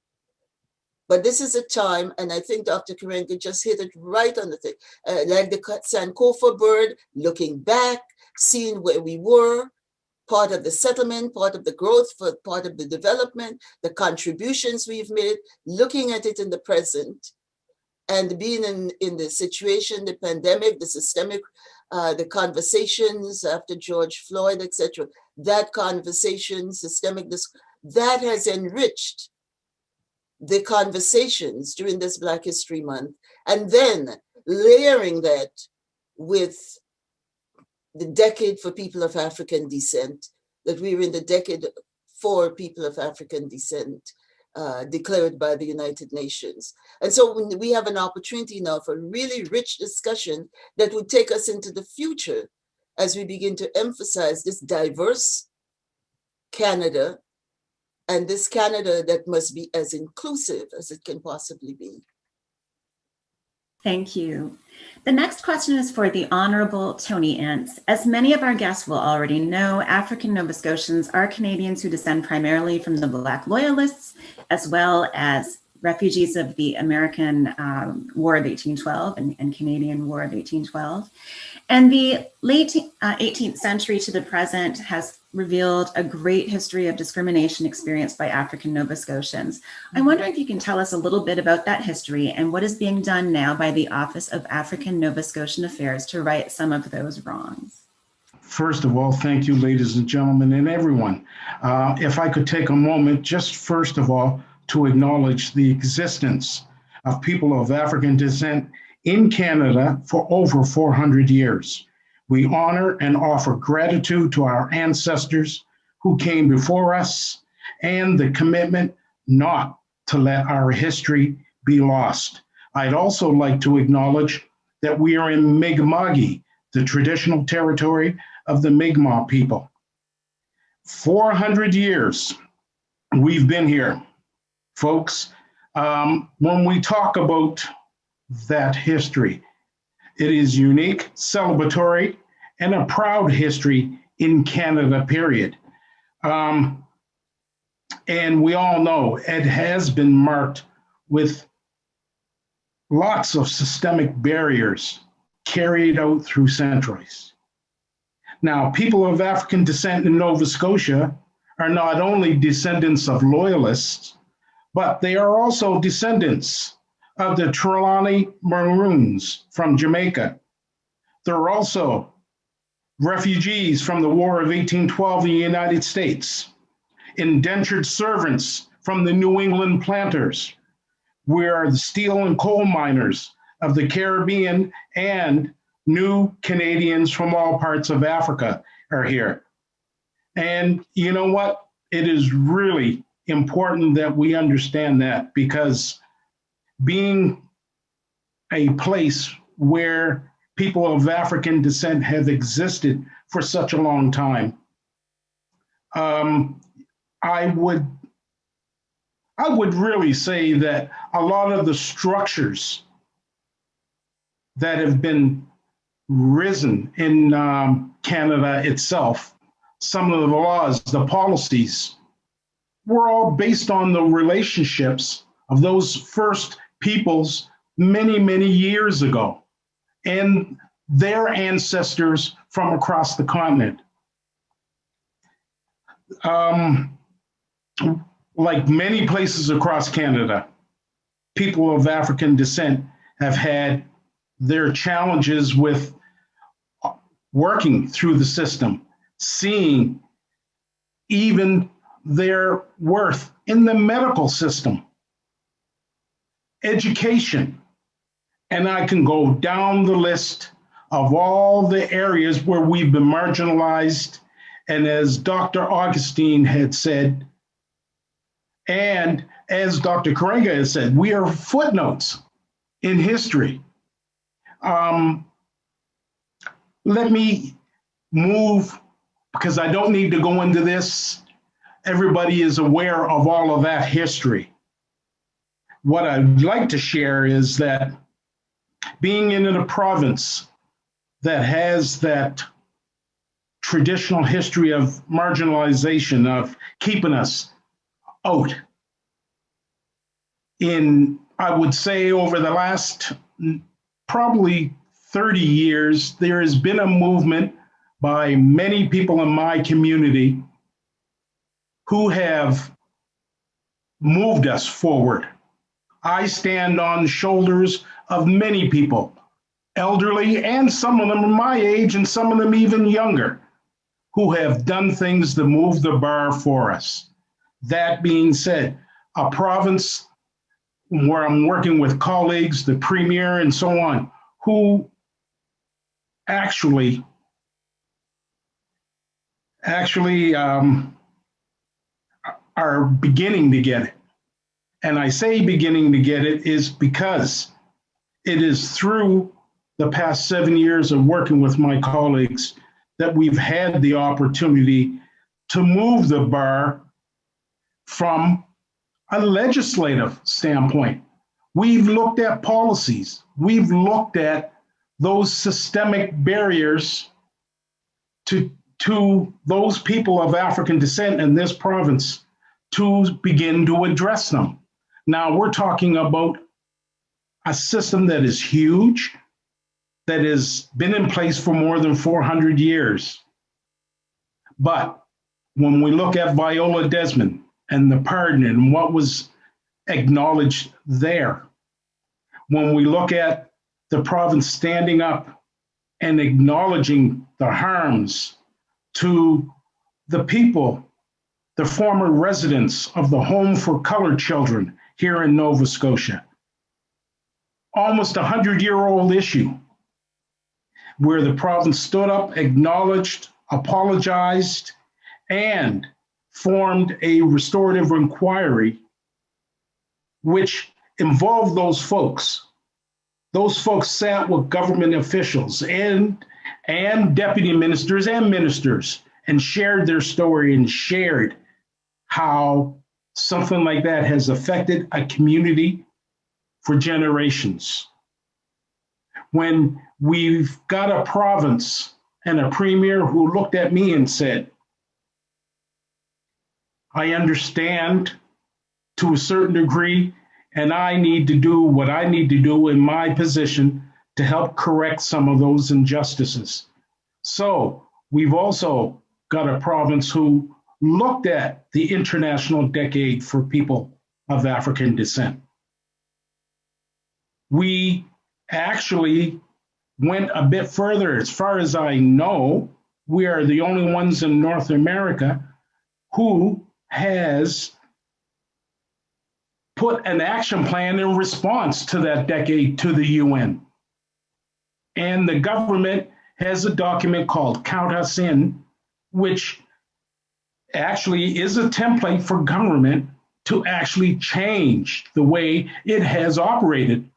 Speaker 11: But this is a time, and I think Dr. Karenga just hit it right on the thing, like the Sankofa bird, looking back, seeing where we were, part of the settlement, part of the growth, part of the development, the contributions we've made, looking at it in the present, and being in the situation, the pandemic, the systemic, the conversations after George Floyd, etc. That conversation, systemic, that has enriched the conversations during this Black History Month, and then layering that with the decade for people of African descent, that we were in the decade for people of African descent, declared by the United Nations. And so we have an opportunity now for really rich discussion that would take us into the future as we begin to emphasize this diverse Canada, and this Canada that must be as inclusive as it can possibly be.
Speaker 3: Thank you. The next question is for the Honorable Tony Ince. As many of our guests will already know, African Nova Scotians are Canadians who descend primarily from the Black Loyalists, as well as refugees of the American War of 1812 and Canadian War of 1812. And the late 18th century to the present has revealed a great history of discrimination experienced by African Nova Scotians. I'm wondering if you can tell us a little bit about that history and what is being done now by the Office of African Nova Scotian Affairs to right some of those wrongs.
Speaker 12: First of all, thank you, ladies and gentlemen, and everyone. If I could take a moment, just first of all, to acknowledge the existence of people of African descent in Canada for over 400 years. We honor and offer gratitude to our ancestors who came before us and the commitment not to let our history be lost. I'd also like to acknowledge that we are in Mi'kma'ki, the traditional territory of the Mi'kmaq people. 400 years we've been here, folks. When we talk about that history, it is unique, celebratory, and a proud history in Canada, period. And we all know it has been marked with lots of systemic barriers carried out through centuries. Now, people of African descent in Nova Scotia are not only descendants of loyalists, but they are also descendants of the Trelawney Maroons from Jamaica. They're also refugees from the War of 1812 in the United States, indentured servants from the New England planters. We are the steel and coal miners of the Caribbean, and new Canadians from all parts of Africa are here. And you know what? It is really important that we understand that, because being a place where people of African descent have existed for such a long time, I would really say that a lot of the structures that have been risen in Canada itself, some of the laws, the policies, were all based on the relationships of those first peoples many, many years ago and their ancestors from across the continent. Like many places across Canada, people of African descent have had their challenges with working through the system, seeing even their worth in the medical system, education, and I can go down the list of all the areas where we've been marginalized. And as Dr. Augustine had said, and as Dr. Karenga has said, we are footnotes in history. Let me move, because I don't need to go into this. Everybody is aware of all of that history. What I'd like to share is that being in a province that has that traditional history of marginalization, of keeping us out, in, I would say, over the last probably 30 years, there has been a movement by many people in my community who have moved us forward. I stand on the shoulders of many people, elderly, and some of them are my age and some of them even younger, who have done things to move the bar for us. That being said, a province where I'm working with colleagues, the premier and so on, who actually are beginning to get it. And I say beginning to get it is because it is through the past 7 years of working with my colleagues that we've had the opportunity to move the bar from a legislative standpoint. We've looked at policies. We've looked at those systemic barriers to those people of African descent in this province to begin to address them. Now we're talking about a system that is huge, that has been in place for more than 400 years. But when we look at Viola Desmond and the pardon and what was acknowledged there, when we look at the province standing up and acknowledging the harms to the people, the former residents of the Home for Colored Children here in Nova Scotia, almost 100-year-old issue, where the province stood up, acknowledged, apologized, and formed a restorative inquiry, which involved those folks. Those folks sat with government officials and deputy ministers and ministers and shared their story and shared how something like that has affected a community for generations. When we've got a province and a premier who looked at me and said, I understand to a certain degree and I need to do what I need to do in my position to help correct some of those injustices. So we've also got a province who looked at the International Decade for People of African Descent. We actually went a bit further. As far as I know, we are the only ones in North America who has put an action plan in response to that decade to the UN. And the government has a document called Count Us In, which actually is a template for government to actually change the way it has operated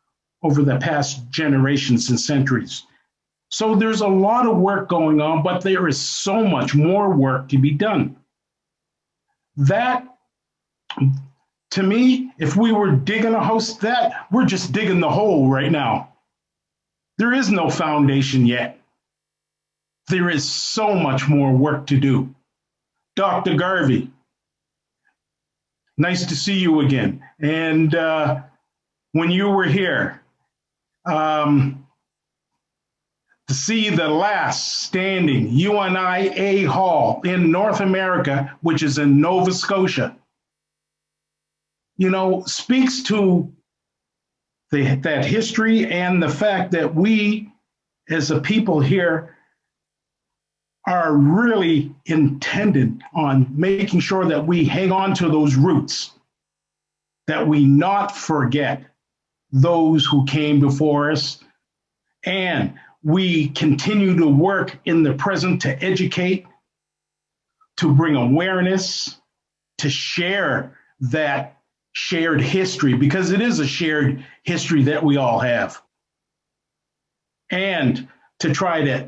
Speaker 12: over the past generations and centuries. So there's a lot of work going on, but there is so much more work to be done. That, to me, if we were digging a house, that we're just digging the hole right now. There is no foundation yet. There is so much more work to do. Dr. Garvey, nice to see you again. And when you were here, to see the last standing UNIA hall in North America, which is in Nova Scotia, you know, speaks to that history and the fact that we as a people here are really intended on making sure that we hang on to those roots, that we not forget those who came before us, and we continue to work in the present to educate, to bring awareness, to share that shared history, because it is a shared history that we all have, and to try to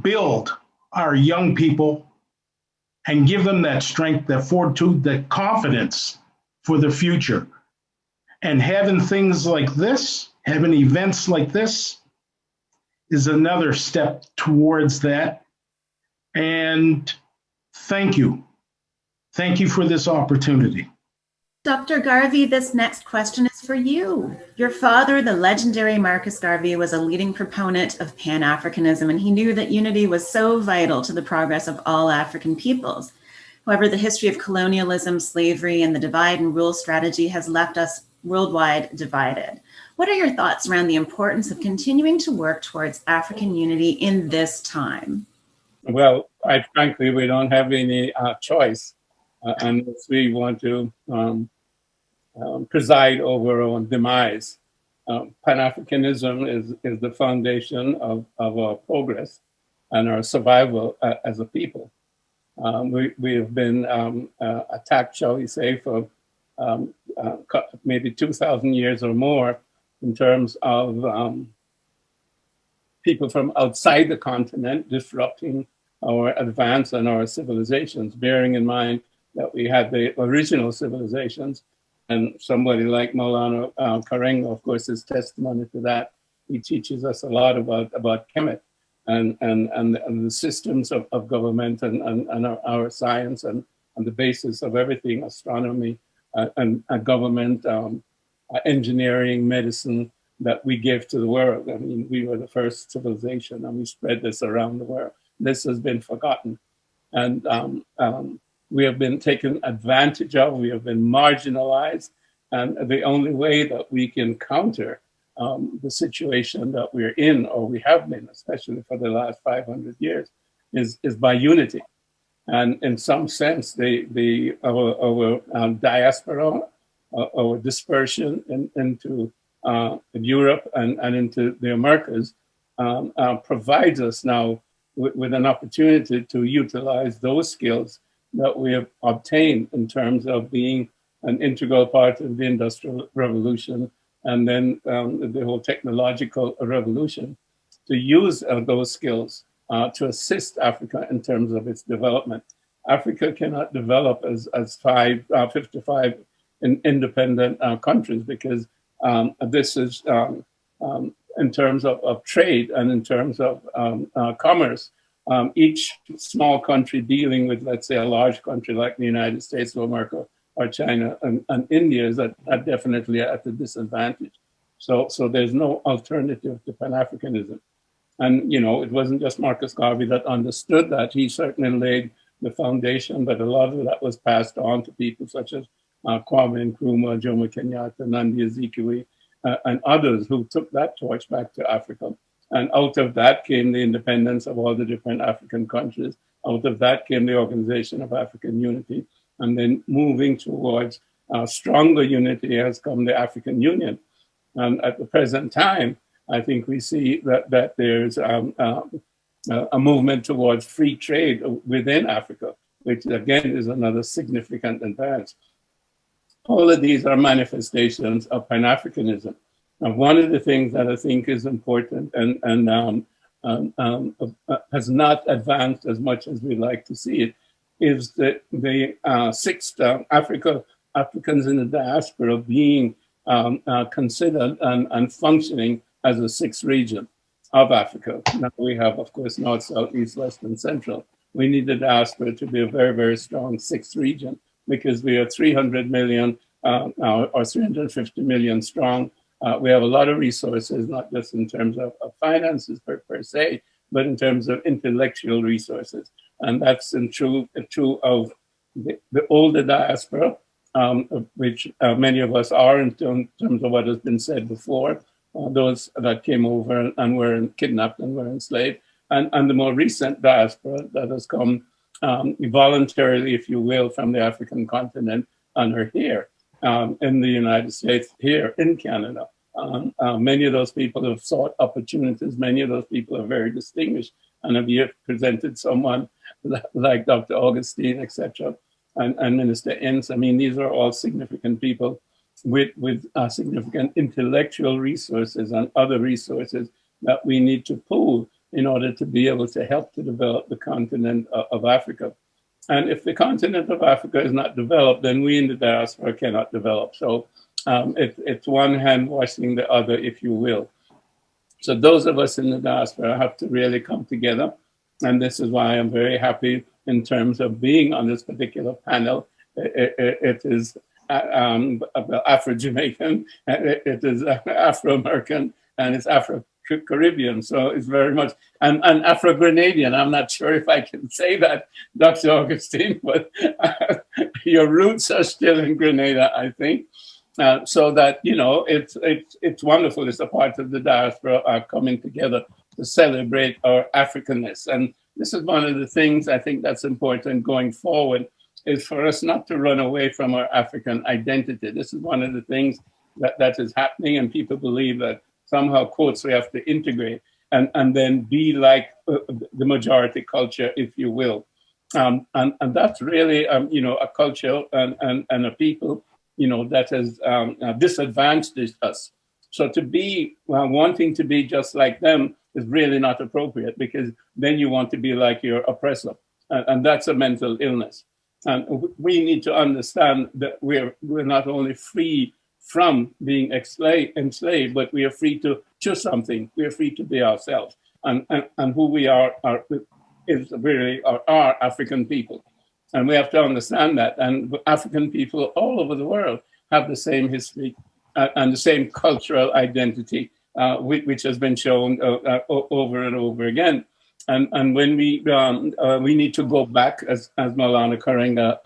Speaker 12: build our young people and give them that strength, that fortitude, that confidence for the future. And having things like this, having events like this, is another step towards that. And thank you. Thank you for this opportunity.
Speaker 3: Dr. Garvey, this next question is for you. Your father, the legendary Marcus Garvey, was a leading proponent of Pan-Africanism, and he knew that unity was so vital to the progress of all African peoples. However, the history of colonialism, slavery, and the divide and rule strategy has left us worldwide divided. What are your thoughts around the importance of continuing to work towards African unity in this time?
Speaker 13: Well, quite frankly, we don't have any choice unless we want to preside over our own demise. Pan-Africanism is the foundation of our progress and our survival as a people. We have been attacked, shall we say, for maybe 2,000 years or more in terms of people from outside the continent disrupting our advance and our civilizations, bearing in mind that we had the original civilizations. And somebody like Maulana Karenga, of course, is testimony to that. He teaches us a lot about Kemet and the systems of government and our science and the basis of everything, astronomy and government, engineering, medicine, that we give to the world. I mean, we were the first civilization and we spread this around the world. This has been forgotten. And we have been taken advantage of, we have been marginalized. And the only way that we can counter the situation that we're in, or we have been, especially for the last 500 years, is by unity. And in some sense, our diaspora, our dispersion into Europe and into the Americas provides us now with an opportunity to utilize those skills that we have obtained in terms of being an integral part of the Industrial Revolution and then the whole technological revolution, to use those skills to assist Africa in terms of its development. Africa cannot develop as 55 independent countries, because this is in terms of trade and in terms of commerce. Each small country dealing with, let's say, a large country like the United States of America or China and India is are definitely at a disadvantage. So there's no alternative to Pan-Africanism. And, you know, it wasn't just Marcus Garvey that understood that. He certainly laid the foundation, but a lot of that was passed on to people such as Kwame Nkrumah, Jomo Kenyatta, Nandi Azikiwe, and others who took that torch back to Africa. And out of that came the independence of all the different African countries. Out of that came the Organization of African Unity. And then moving towards stronger unity has come the African Union. And at the present time, I think we see that there's a movement towards free trade within Africa, which again is another significant advance. All of these are manifestations of Pan-Africanism. And one of the things that I think is important and has not advanced as much as we'd like to see it is that the sixth Africans in the diaspora being considered and functioning as a sixth region of Africa. Now we have, of course, North, South, East, West, and Central. We need the diaspora to be a very, very strong sixth region because we are 300 million or 350 million strong. We have a lot of resources, not just in terms of finances per se, but in terms of intellectual resources. And that's true of the older diaspora, which many of us are in terms of what has been said before, those that came over and were kidnapped and were enslaved, and the more recent diaspora that has come voluntarily, if you will, from the African continent and are here in the United States, here in Canada. Many of those people have sought opportunities. Many of those people are very distinguished and have yet presented someone like Dr. Augustine, etc., and Minister Ince. I mean, these are all significant people with significant intellectual resources and other resources that we need to pool in order to be able to help to develop the continent of Africa. And if the continent of Africa is not developed, then we in the diaspora cannot develop. So it's one hand washing the other, if you will. So those of us in the diaspora have to really come together. And this is why I'm very happy in terms of being on this particular panel. It is Afro-Jamaican, it is Afro-American, and it's Afro-Caribbean. So it's very much, and Afro-Grenadian. I'm not sure if I can say that, Dr. Augustine, but your roots are still in Grenada, I think. So that, you know, it's wonderful. It's a part of the diaspora coming together to celebrate our Africanness. And this is one of the things I think that's important going forward, is for us not to run away from our African identity. This is one of the things that is happening, and people believe that somehow, quotes, we have to integrate and then be like the majority culture, if you will. And that's really, you know, a culture and a people, you know, that has disadvantaged us. So to be wanting to be just like them is really not appropriate, because then you want to be like your oppressor. And that's a mental illness. And we need to understand that we're not only free from being enslaved, but we are free to choose something. We are free to be ourselves. And who we are is really our African people. And we have to understand that. And African people all over the world have the same history and the same cultural identity, which has been shown over and over again. And when we need to go back, as Maulana Karenga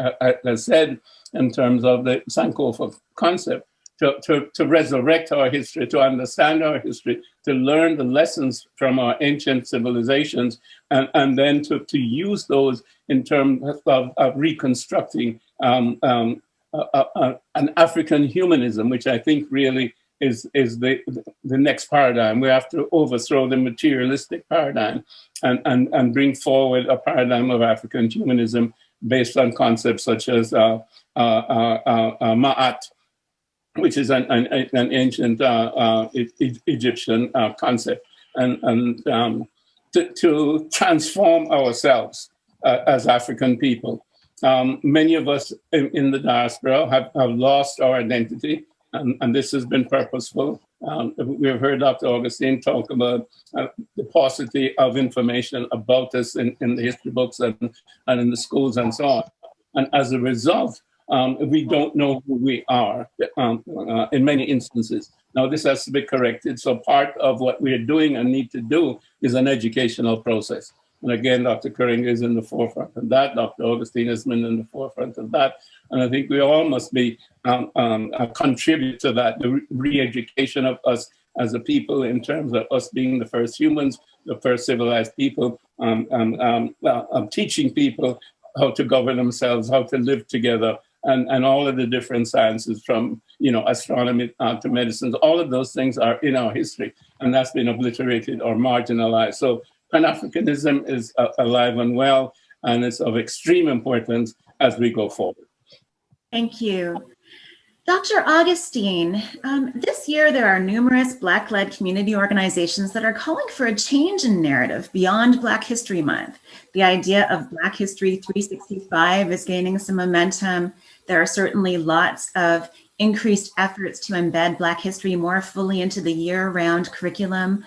Speaker 13: has said, in terms of the Sankofa concept, to resurrect our history, to understand our history, to learn the lessons from our ancient civilizations, and then to use those in terms of reconstructing an African humanism, which I think really is the next paradigm. We have to overthrow the materialistic paradigm and bring forward a paradigm of African humanism based on concepts such as Ma'at, which is an ancient Egyptian concept, and to transform ourselves as African people. Many of us in the diaspora have lost our identity, and this has been purposeful. We've heard Dr. Augustine talk about the paucity of information about us in the history books and in the schools and so on. And as a result, we don't know who we are in many instances. Now, this has to be corrected. So part of what we're doing and need to do is an educational process. And again, Dr. Karenga is in the forefront of that. Dr. Augustine has been in the forefront of that. And I think we all must be contribute to that, the re-education of us as a people in terms of us being the first humans, the first civilized people, teaching people how to govern themselves, how to live together, and all of the different sciences from, astronomy to medicine. All of those things are in our history, and that's been obliterated or marginalized. So Pan-Africanism is alive and well, and it's of extreme importance as we go forward.
Speaker 3: Thank you. Dr. Augustine, this year there are numerous Black-led community organizations that are calling for a change in narrative beyond Black History Month. The idea of Black History 365 is gaining some momentum. There are certainly lots of increased efforts to embed Black history more fully into the year-round curriculum,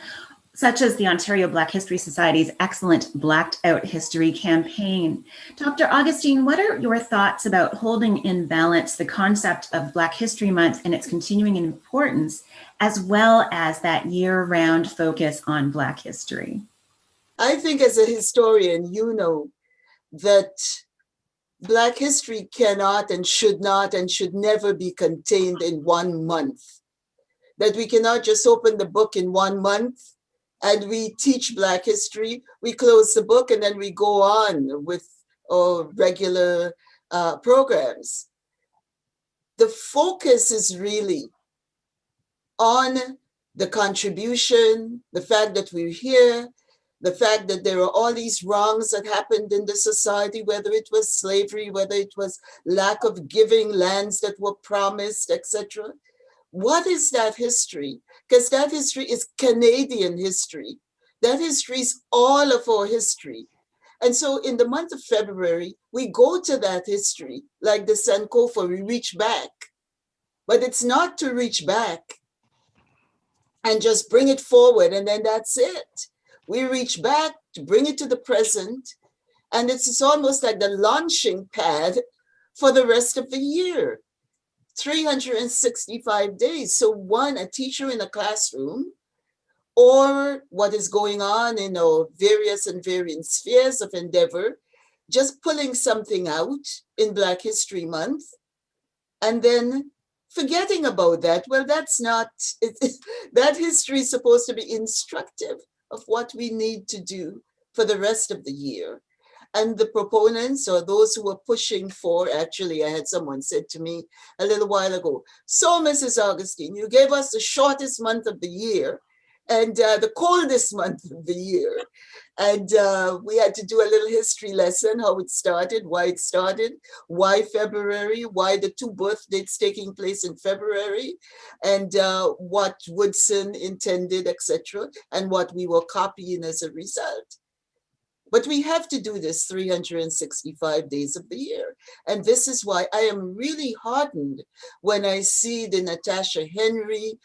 Speaker 3: such as the Ontario Black History Society's excellent Blacked Out History campaign. Dr. Augustine, what are your thoughts about holding in balance the concept of Black History Month and its continuing importance, as well as that year-round focus on Black history?
Speaker 11: I think as a historian, you know that Black history cannot and should never be contained in 1 month. That we cannot just open the book in 1 month and we teach Black history, we close the book, and then we go on with our regular programs. The focus is really on the contribution, the fact that we're here, the fact that there are all these wrongs that happened in the society, whether it was slavery, whether it was lack of giving lands that were promised, etc. What is that history? Because that history is Canadian history. That history is all of our history. And so in the month of February, we go to that history, like the Sankofa, we reach back. But it's not to reach back and just bring it forward and then that's it. We reach back to bring it to the present, and it's almost like the launching pad for the rest of the year. 365 days. So a teacher in a classroom, or what is going on in our various and varying spheres of endeavor, just pulling something out in Black History Month, and then forgetting about that. Well, that's not, that history is supposed to be instructive of what we need to do for the rest of the year. And the proponents, or those who were pushing for, actually, I had someone said to me a little while ago, so Mrs. Augustine, you gave us the shortest month of the year and the coldest month of the year. And we had to do a little history lesson, how it started, why February, why the 2 birth dates taking place in February, and what Woodson intended, etc., and what we were copying as a result. But we have to do this 365 days of the year. And this is why I am really heartened when I see the Natasha Henry,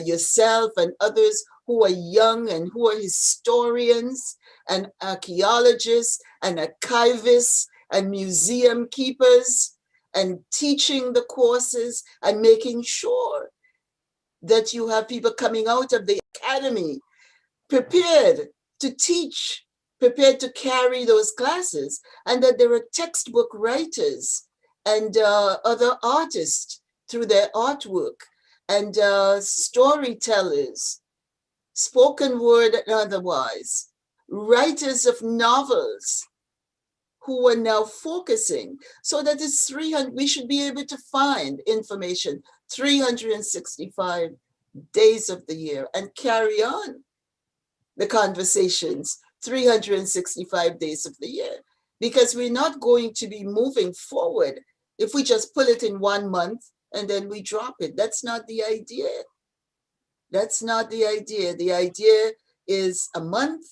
Speaker 11: yourself and others who are young and who are historians and archaeologists and archivists and museum keepers and teaching the courses and making sure that you have people coming out of the academy prepared to teach, prepared to carry those classes, and that there are textbook writers and other artists through their artwork, and storytellers, spoken word and otherwise, writers of novels who are now focusing, so that it's 300, we should be able to find information 365 days of the year and carry on the conversations 365 days of the year, because we're not going to be moving forward if we just pull it in 1 month and then we drop it. That's not the idea. That's not the idea. The idea is a month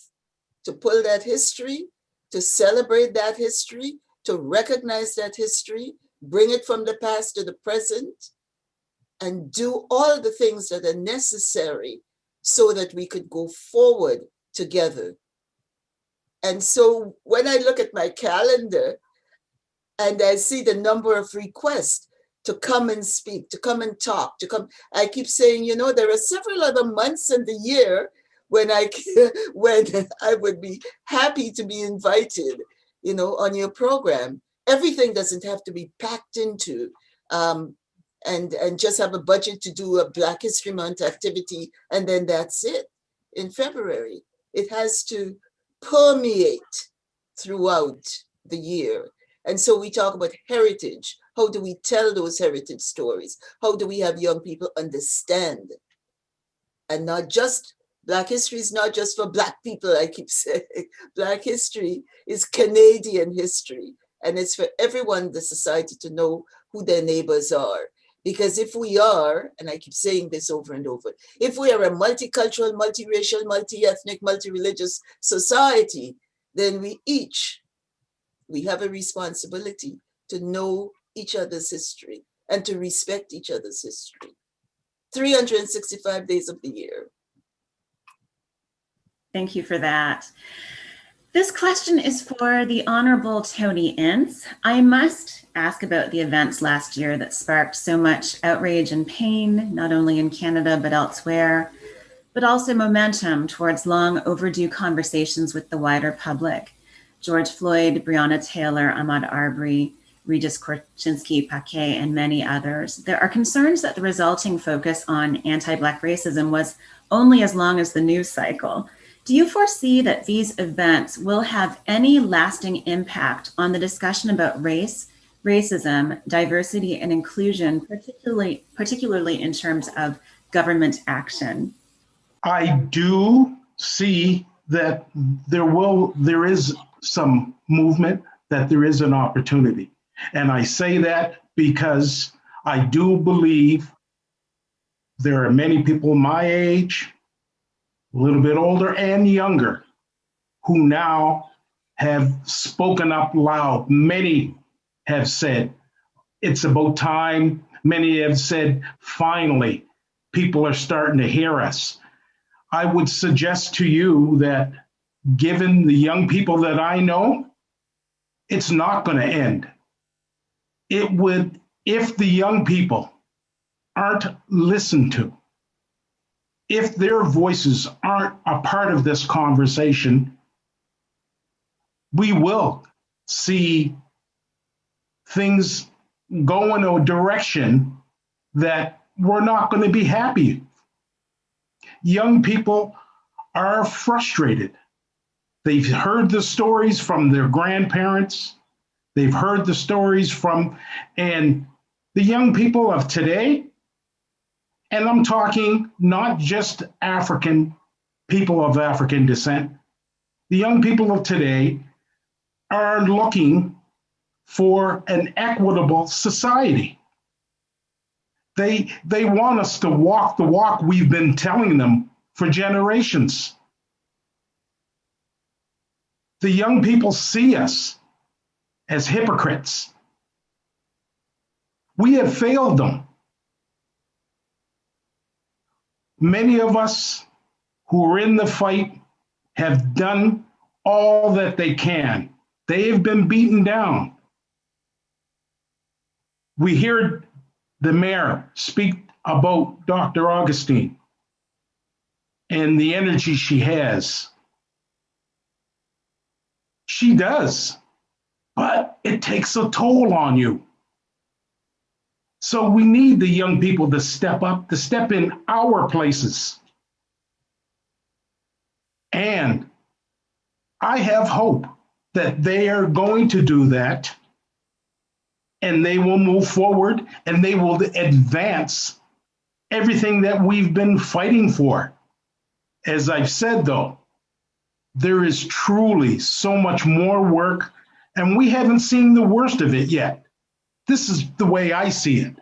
Speaker 11: to pull that history, to celebrate that history, to recognize that history, bring it from the past to the present, and do all the things that are necessary so that we could go forward together. And so when I look at my calendar And I see the number of requests to come and speak, to come and talk, to come. I keep saying, you know, there are several other months in the year when I would be happy to be invited, you know, on your program. Everything doesn't have to be packed into and just have a budget to do a Black History Month activity, and then that's it in February. It has to permeate throughout the year. And so we talk about heritage. How do we tell those heritage stories? How do we have young people understand? And not just, Black history is not just for Black people, I keep saying. Black history is Canadian history. And it's for everyone in the society to know who their neighbors are. Because if we are, and I keep saying this over and over, if we are a multicultural, multiracial, multi-ethnic, multi-religious society, then we have a responsibility to know each other's history and to respect each other's history. 365 days of the year.
Speaker 3: Thank you for that. This question is for the Honorable Tony Ince. I must ask about the events last year that sparked so much outrage and pain, not only in Canada, but elsewhere, but also momentum towards long overdue conversations with the wider public. George Floyd, Breonna Taylor, Ahmaud Arbery, Regis Korchinski-Paquet, and many others. There are concerns that the resulting focus on anti-Black racism was only as long as the news cycle. Do you foresee that these events will have any lasting impact on the discussion about race, racism, diversity, and inclusion, particularly in terms of government action?
Speaker 12: I do see that there is some movement, that there is an opportunity. And I say that because I do believe there are many people my age, a little bit older and younger, who now have spoken up loud. Many have said, it's about time. Many have said, finally, people are starting to hear us. I would suggest to you that given the young people that I know, it's not going to end. It would, if the young people aren't listened to, if their voices aren't a part of this conversation, we will see things go in a direction that we're not going to be happy. Young people are frustrated. They've heard the stories from their grandparents. They've heard the stories from, and the young people of today, and I'm talking not just African people of African descent, the young people of today are looking for an equitable society. They want us to walk the walk we've been telling them for generations. The young people see us as hypocrites. We have failed them. Many of us who are in the fight have done all that they can. They have been beaten down. We heard the mayor speak about Dr. Augustine and the energy she has. She does, but it takes a toll on you. So we need the young people to step up, to step in our places. And I have hope that they are going to do that, and they will move forward and they will advance everything that we've been fighting for. As I've said, though, there is truly so much more work, and we haven't seen the worst of it yet. This is the way I see it.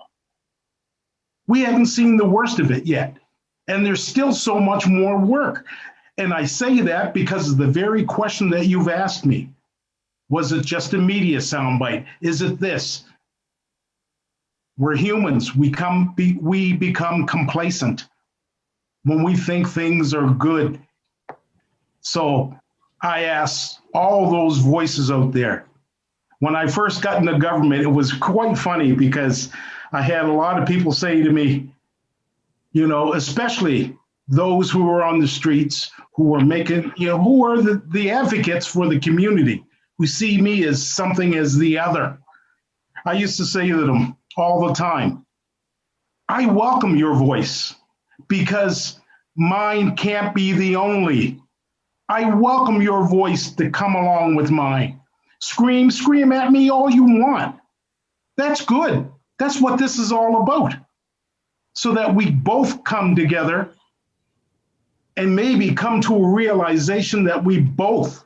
Speaker 12: We haven't seen the worst of it yet, and there's still so much more work. And I say that because of the very question that you've asked me. Was it just a media soundbite? Is it this? We're humans. We become complacent when we think things are good. So I ask all those voices out there, When I first got into government, it was quite funny because I had a lot of people say to me, you know, especially those who were on the streets, who were making, you know, who are the advocates for the community, who see me as something as the other. I used to say to them all the time, I welcome your voice because mine can't be the only. I welcome your voice to come along with mine. Scream at me all you want. That's good. That's what this is all about. So that we both come together and maybe come to a realization that we both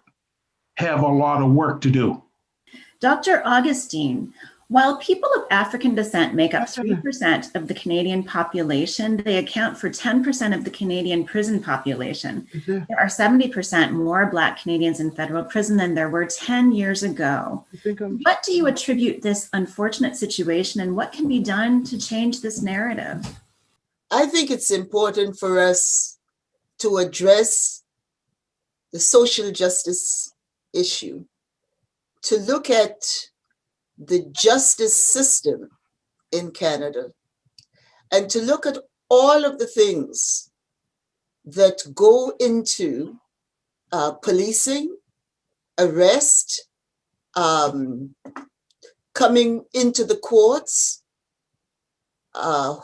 Speaker 12: have a lot of work to do.
Speaker 3: Dr. Augustine, while people of African descent make up 3% of the Canadian population, they account for 10% of the Canadian prison population. There are 70% more Black Canadians in federal prison than there were 10 years ago. What do you attribute this unfortunate situation, and what can be done to change this narrative?
Speaker 11: I think it's important for us to address the social justice issue, to look at the justice system in Canada, and to look at all of the things that go into policing, arrest, coming into the courts,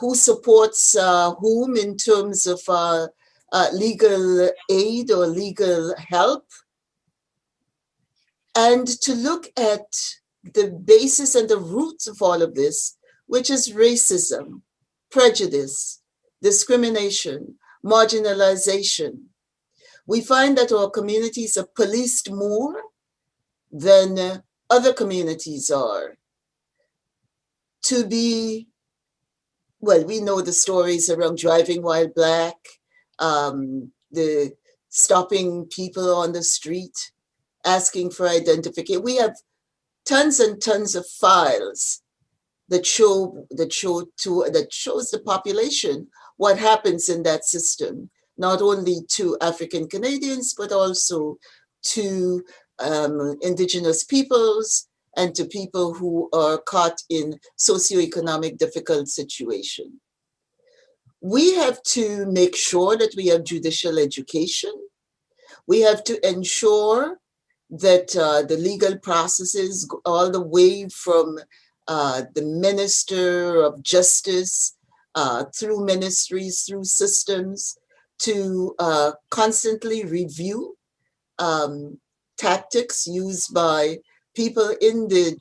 Speaker 11: who supports whom in terms of legal aid or legal help, and to look at the basis and the roots of all of this, which is racism, prejudice, discrimination, marginalization. We find that our communities are policed more than other communities are. To be, well, we know the stories around driving while Black, the stopping people on the street, asking for identification. We have tons and tons of files that shows the population what happens in that system, not only to African Canadians, but also to Indigenous peoples and to people who are caught in socioeconomic difficult situation. We have to make sure that we have judicial education. We have to ensure that the legal processes all the way from the Minister of Justice, through ministries, through systems, to constantly review tactics used by people in the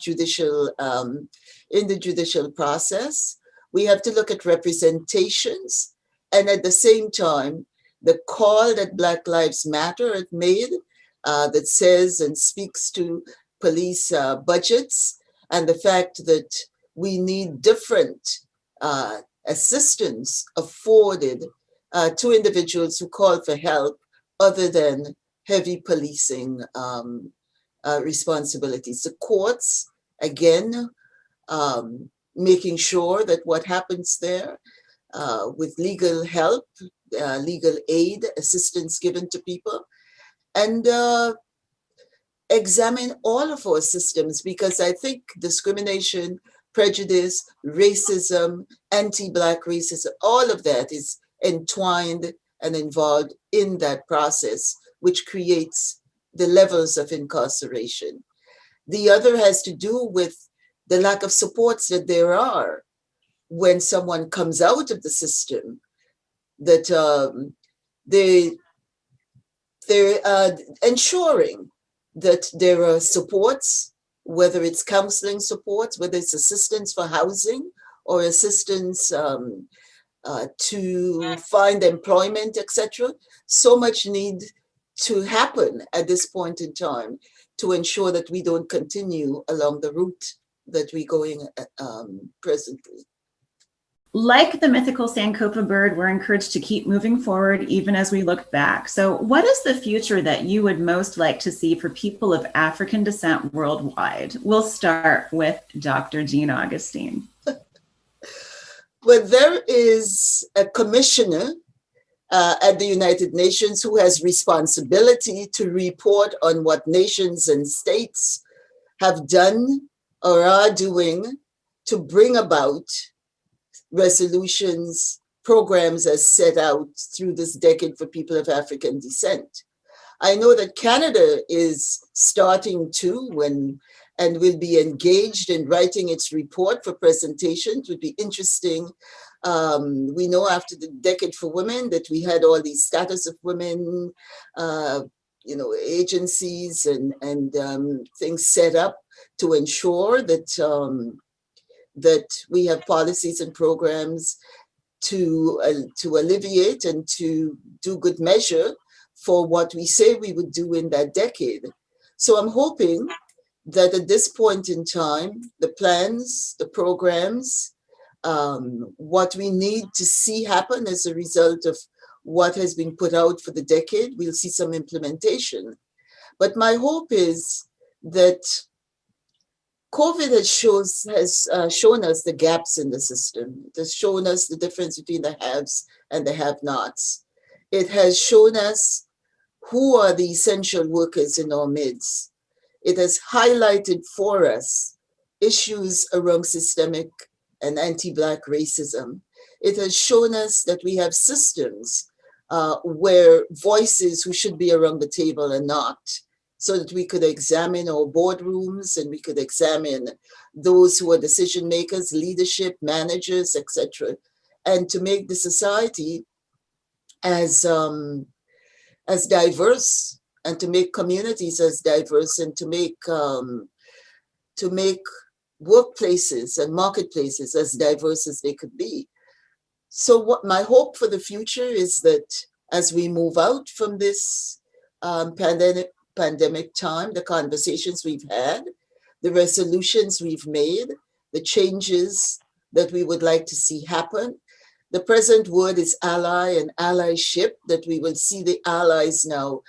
Speaker 11: judicial process. We have to look at representations, and at the same time, the call that Black Lives Matter had made that says and speaks to police budgets, and the fact that we need different assistance afforded to individuals who call for help other than heavy policing responsibilities. The courts, again, making sure that what happens there with legal help, legal aid, assistance given to people, and examine all of our systems, because I think discrimination, prejudice, racism, anti-Black racism, all of that is entwined and involved in that process, which creates the levels of incarceration. The other has to do with the lack of supports that there are when someone comes out of the system, that they're ensuring that there are supports, whether it's counseling supports, whether it's assistance for housing or assistance to find employment, etc. So much need to happen at this point in time to ensure that we don't continue along the route that we're going presently.
Speaker 3: Like the mythical Sankofa bird, we're encouraged to keep moving forward even as we look back. So what is the future that you would most like to see for people of African descent worldwide? We'll start with Dr. Jean Augustine.
Speaker 11: Well, there is a commissioner at the United Nations who has responsibility to report on what nations and states have done or are doing to bring about resolutions, programs as set out through this decade for people of African descent. I know that Canada is starting to and will be engaged in writing its report for presentation. It would be interesting. We know after the Decade for Women that we had all these status of women, agencies and things set up to ensure that that we have policies and programs to alleviate and to do good measure for what we say we would do in that decade. So I'm hoping that at this point in time, the plans, the programs, what we need to see happen as a result of what has been put out for the decade, we'll see some implementation. But my hope is that COVID has shown us the gaps in the system. It has shown us the difference between the haves and the have-nots. It has shown us who are the essential workers in our midst. It has highlighted for us issues around systemic and anti-Black racism. It has shown us that we have systems where voices who should be around the table are not, so that we could examine our boardrooms and we could examine those who are decision makers, leadership, managers, etc., and to make the society as diverse, and to make communities as diverse, and to make workplaces and marketplaces as diverse as they could be. So what my hope for the future is that as we move out from this pandemic time, the conversations we've had, the resolutions we've made, the changes that we would like to see happen. The present word is ally and allyship, that we will see the allies now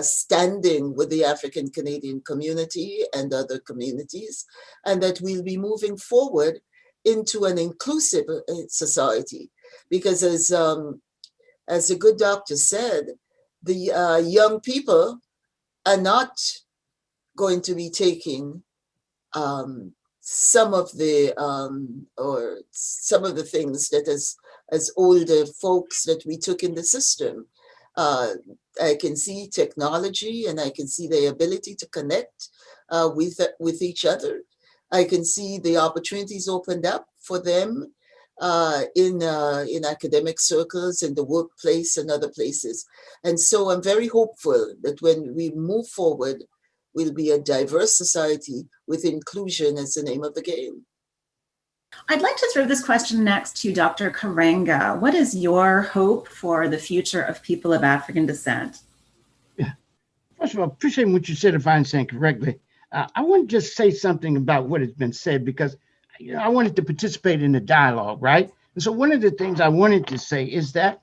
Speaker 11: standing with the African Canadian community and other communities, and that we'll be moving forward into an inclusive society. Because as the good doctor said, the young people are not going to be taking some of the things that as older folks that we took in the system. I can see technology, and I can see the ability to connect with each other. I can see the opportunities opened up for them in academic circles, in the workplace and other places. And so I'm very hopeful that when we move forward, we'll be a diverse society with inclusion as the name of the game.
Speaker 3: I'd like to throw this question next to Dr. Karenga. What is your hope for the future of people of African descent?
Speaker 6: Yeah. First of all, appreciate what you said, if I understand correctly. I want to just say something about what has been said, because I wanted to participate in the dialogue, right? And so one of the things I wanted to say is that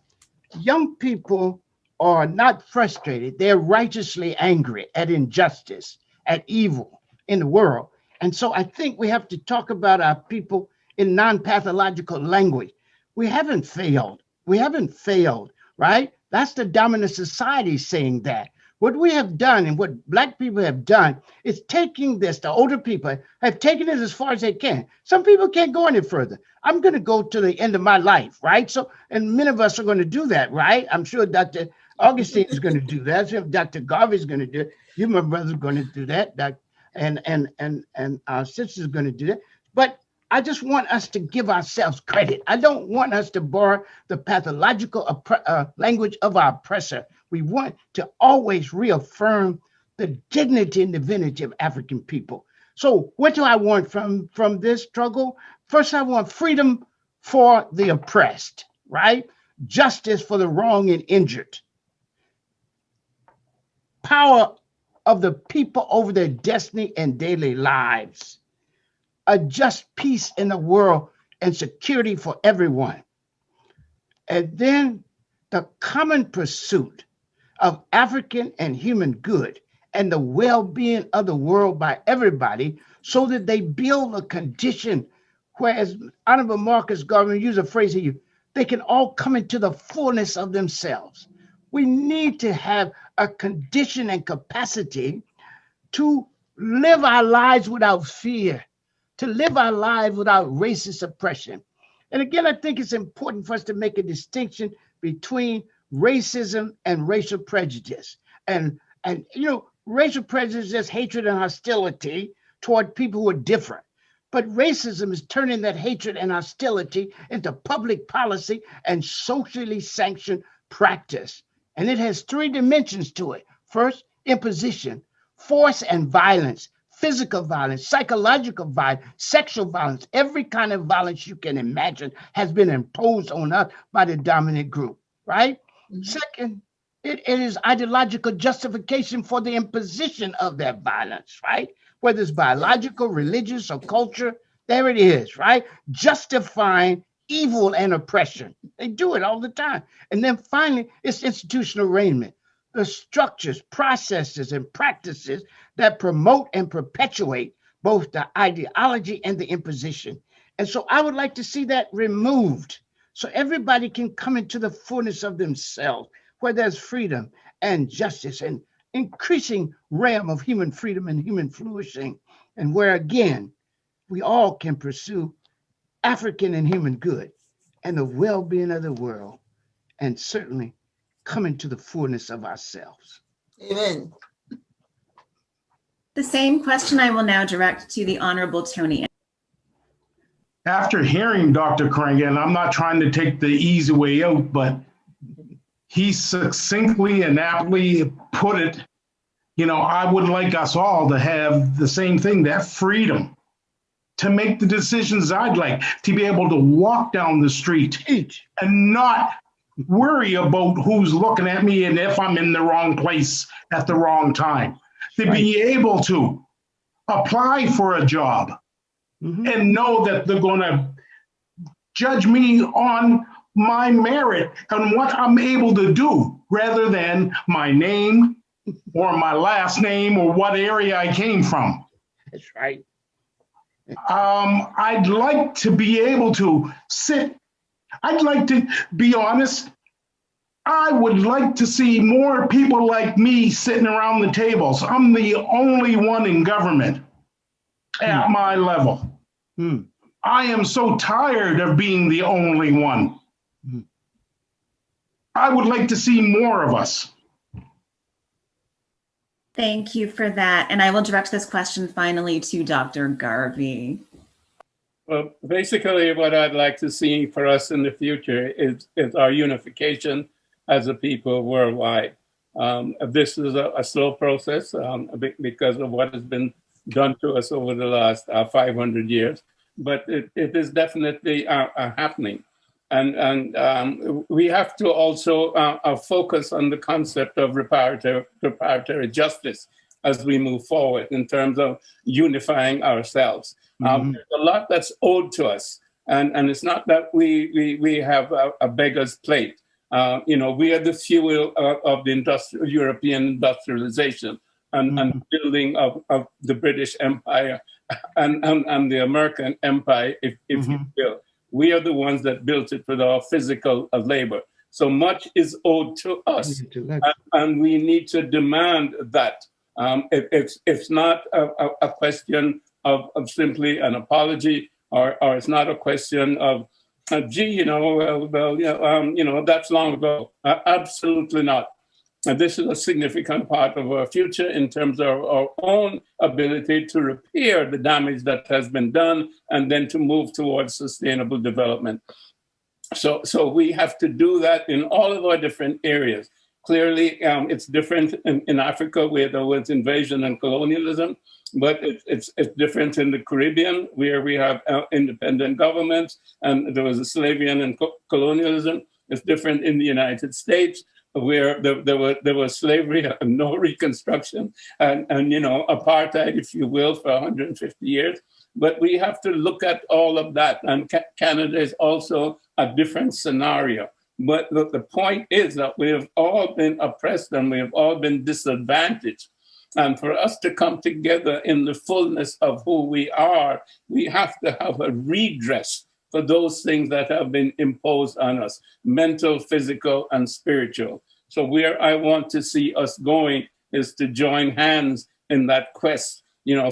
Speaker 6: young people are not frustrated. They're righteously angry at injustice, at evil in the world. And so I think we have to talk about our people in non-pathological language. We haven't failed. We haven't failed, right? That's the dominant society saying that. What we have done and what Black people have done is taking this, the older people have taken it as far as they can. Some people can't go any further. I'm going to go to the end of my life, right? So, and many of us are going to do that, right? I'm sure Dr. Augustine is going to do that. So Dr. Garvey is going to do it. You, my brother, are going to do that. And our sister's going to do that. But I just want us to give ourselves credit. I don't want us to borrow the pathological language of our oppressor. We want to always reaffirm the dignity and divinity of African people. So what do I want from this struggle? First, I want freedom for the oppressed, right? Justice for the wrong and injured. Power of the people over their destiny and daily lives. A just peace in the world and security for everyone. And then the common pursuit of African and human good and the well-being of the world by everybody, so that they build a condition where, as Honorable Marcus Garvey used a phrase here, they can all come into the fullness of themselves. We need to have a condition and capacity to live our lives without fear, to live our lives without racist oppression. And again, I think it's important for us to make a distinction between racism and racial prejudice. And you know, racial prejudice is just hatred and hostility toward people who are different. But racism is turning that hatred and hostility into public policy and socially sanctioned practice. And it has three dimensions to it. First, imposition, force and violence, physical violence, psychological violence, sexual violence. Every kind of violence you can imagine has been imposed on us by the dominant group, right? Mm-hmm. Second, it is ideological justification for the imposition of that violence, right? Whether it's biological, religious, or culture, there it is, right? Justifying evil and oppression. They do it all the time. And then finally, it's institutional arraignment. The structures, processes, and practices that promote and perpetuate both the ideology and the imposition. And so I would like to see that removed so everybody can come into the fullness of themselves, where there's freedom and justice and increasing realm of human freedom and human flourishing, and where again, we all can pursue African and human good and the well-being of the world, and certainly come into the fullness of ourselves.
Speaker 11: Amen.
Speaker 3: The same question I will now direct to the Honorable Tony.
Speaker 12: After hearing Dr. Karenga, and I'm not trying to take the easy way out, but he succinctly and aptly put it, you know, I would like us all to have the same thing, that freedom to make the decisions I'd like, to be able to walk down the street and not worry about who's looking at me and if I'm in the wrong place at the wrong time, to be able to apply for a job and know that they're going to judge me on my merit and what I'm able to do rather than my name or my last name or what area I came from.
Speaker 6: That's right.
Speaker 12: I'd like to be able to sit. I'd like to be honest. I would like to see more people like me sitting around the tables. I'm the only one in government at my level. I am so tired of being the only one. I would like to see more of us.
Speaker 3: Thank you for that. And I will direct this question finally to Dr. Garvey.
Speaker 13: Well, basically what I'd like to see for us in the future is our unification as a people worldwide. This is a slow process because of what has been done to us over the last 500 years, but it is definitely happening. And we have to also focus on the concept of reparatory justice as we move forward in terms of unifying ourselves. There's a lot that's owed to us, and it's not that we have a beggar's plate. You know, we are the fuel of the European industrialization and building of the British Empire and the American Empire, if you will. We are the ones that built it with our physical labor. So much is owed to us, and we need to demand that. It's not a question of simply an apology, or it's not a question of, gee, you know, that's long ago. Absolutely not. And this is a significant part of our future in terms of our own ability to repair the damage that has been done and then to move towards sustainable development. So we have to do that in all of our different areas. Clearly, it's different in Africa where there was invasion and colonialism, but it's different in the Caribbean where we have independent governments and there was slavery and colonialism. It's different in the United States, where there was slavery and no reconstruction and you know, apartheid, if you will, for 150 years. But we have to look at all of that. And Canada is also a different scenario. But the point is that we have all been oppressed and we have all been disadvantaged. And for us to come together in the fullness of who we are, we have to have a redress for those things that have been imposed on us, mental, physical, and spiritual. So where I want to see us going is to join hands in that quest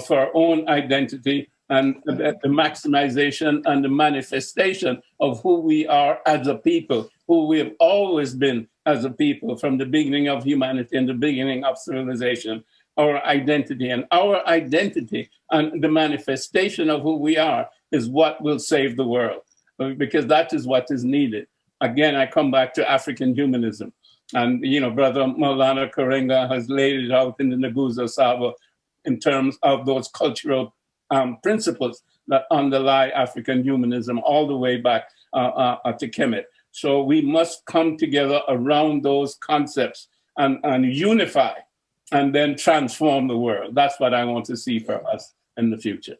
Speaker 13: for our own identity and the maximization and the manifestation of who we are as a people, who we have always been as a people from the beginning of humanity and the beginning of civilization, our identity. And our identity and the manifestation of who we are is what will save the world, because that is what is needed. Again, I come back to African humanism. And, Brother Maulana Karenga has laid it out in the Nagusa Saba in terms of those cultural principles that underlie African humanism all the way back to Kemet. So we must come together around those concepts and unify and then transform the world. That's what I want to see for us in the future.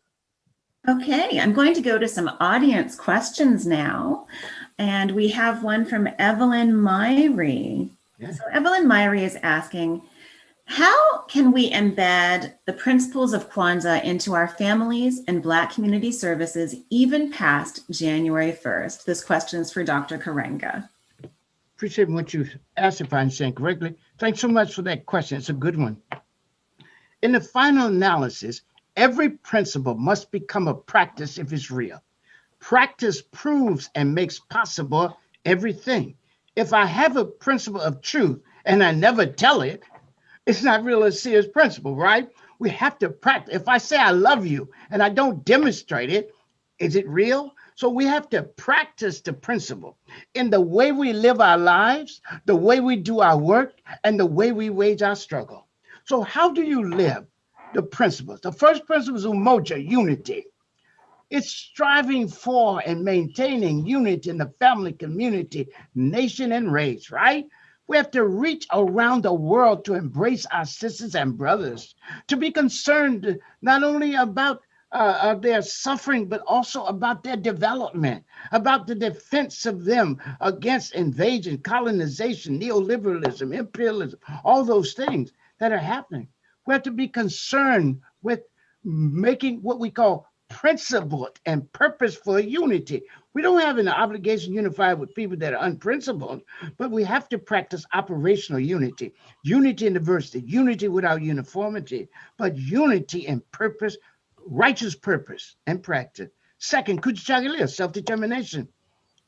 Speaker 3: Okay, I'm going to go to some audience questions now. And we have one from Evelyn Myrie. Yeah. So Evelyn Myrie is asking, how can we embed the principles of Kwanzaa into our families and Black community services even past January 1st? This question is for Dr. Karenga.
Speaker 6: Appreciate what you asked, if I understand correctly. Thanks so much for that question. It's a good one. In the final analysis, every principle must become a practice if it's real. Practice proves and makes possible everything. If I have a principle of truth and I never tell it, it's not really a serious principle, right? We have to practice. If I say I love you and I don't demonstrate it, is it real? So we have to practice the principle in the way we live our lives, the way we do our work, and the way we wage our struggle. So how do you live the principles? The first principle is umoja, unity. It's striving for and maintaining unity in the family, community, nation, and race, right? We have to reach around the world to embrace our sisters and brothers, to be concerned not only about their suffering, but also about their development, about the defense of them against invasion, colonization, neoliberalism, imperialism, all those things that are happening. We have to be concerned with making what we call principled and purposeful unity. We don't have an obligation to unify with people that are unprincipled, but we have to practice operational unity, unity in diversity, unity without uniformity, but unity in purpose, righteous purpose and practice. Second, kujichagulia, self-determination.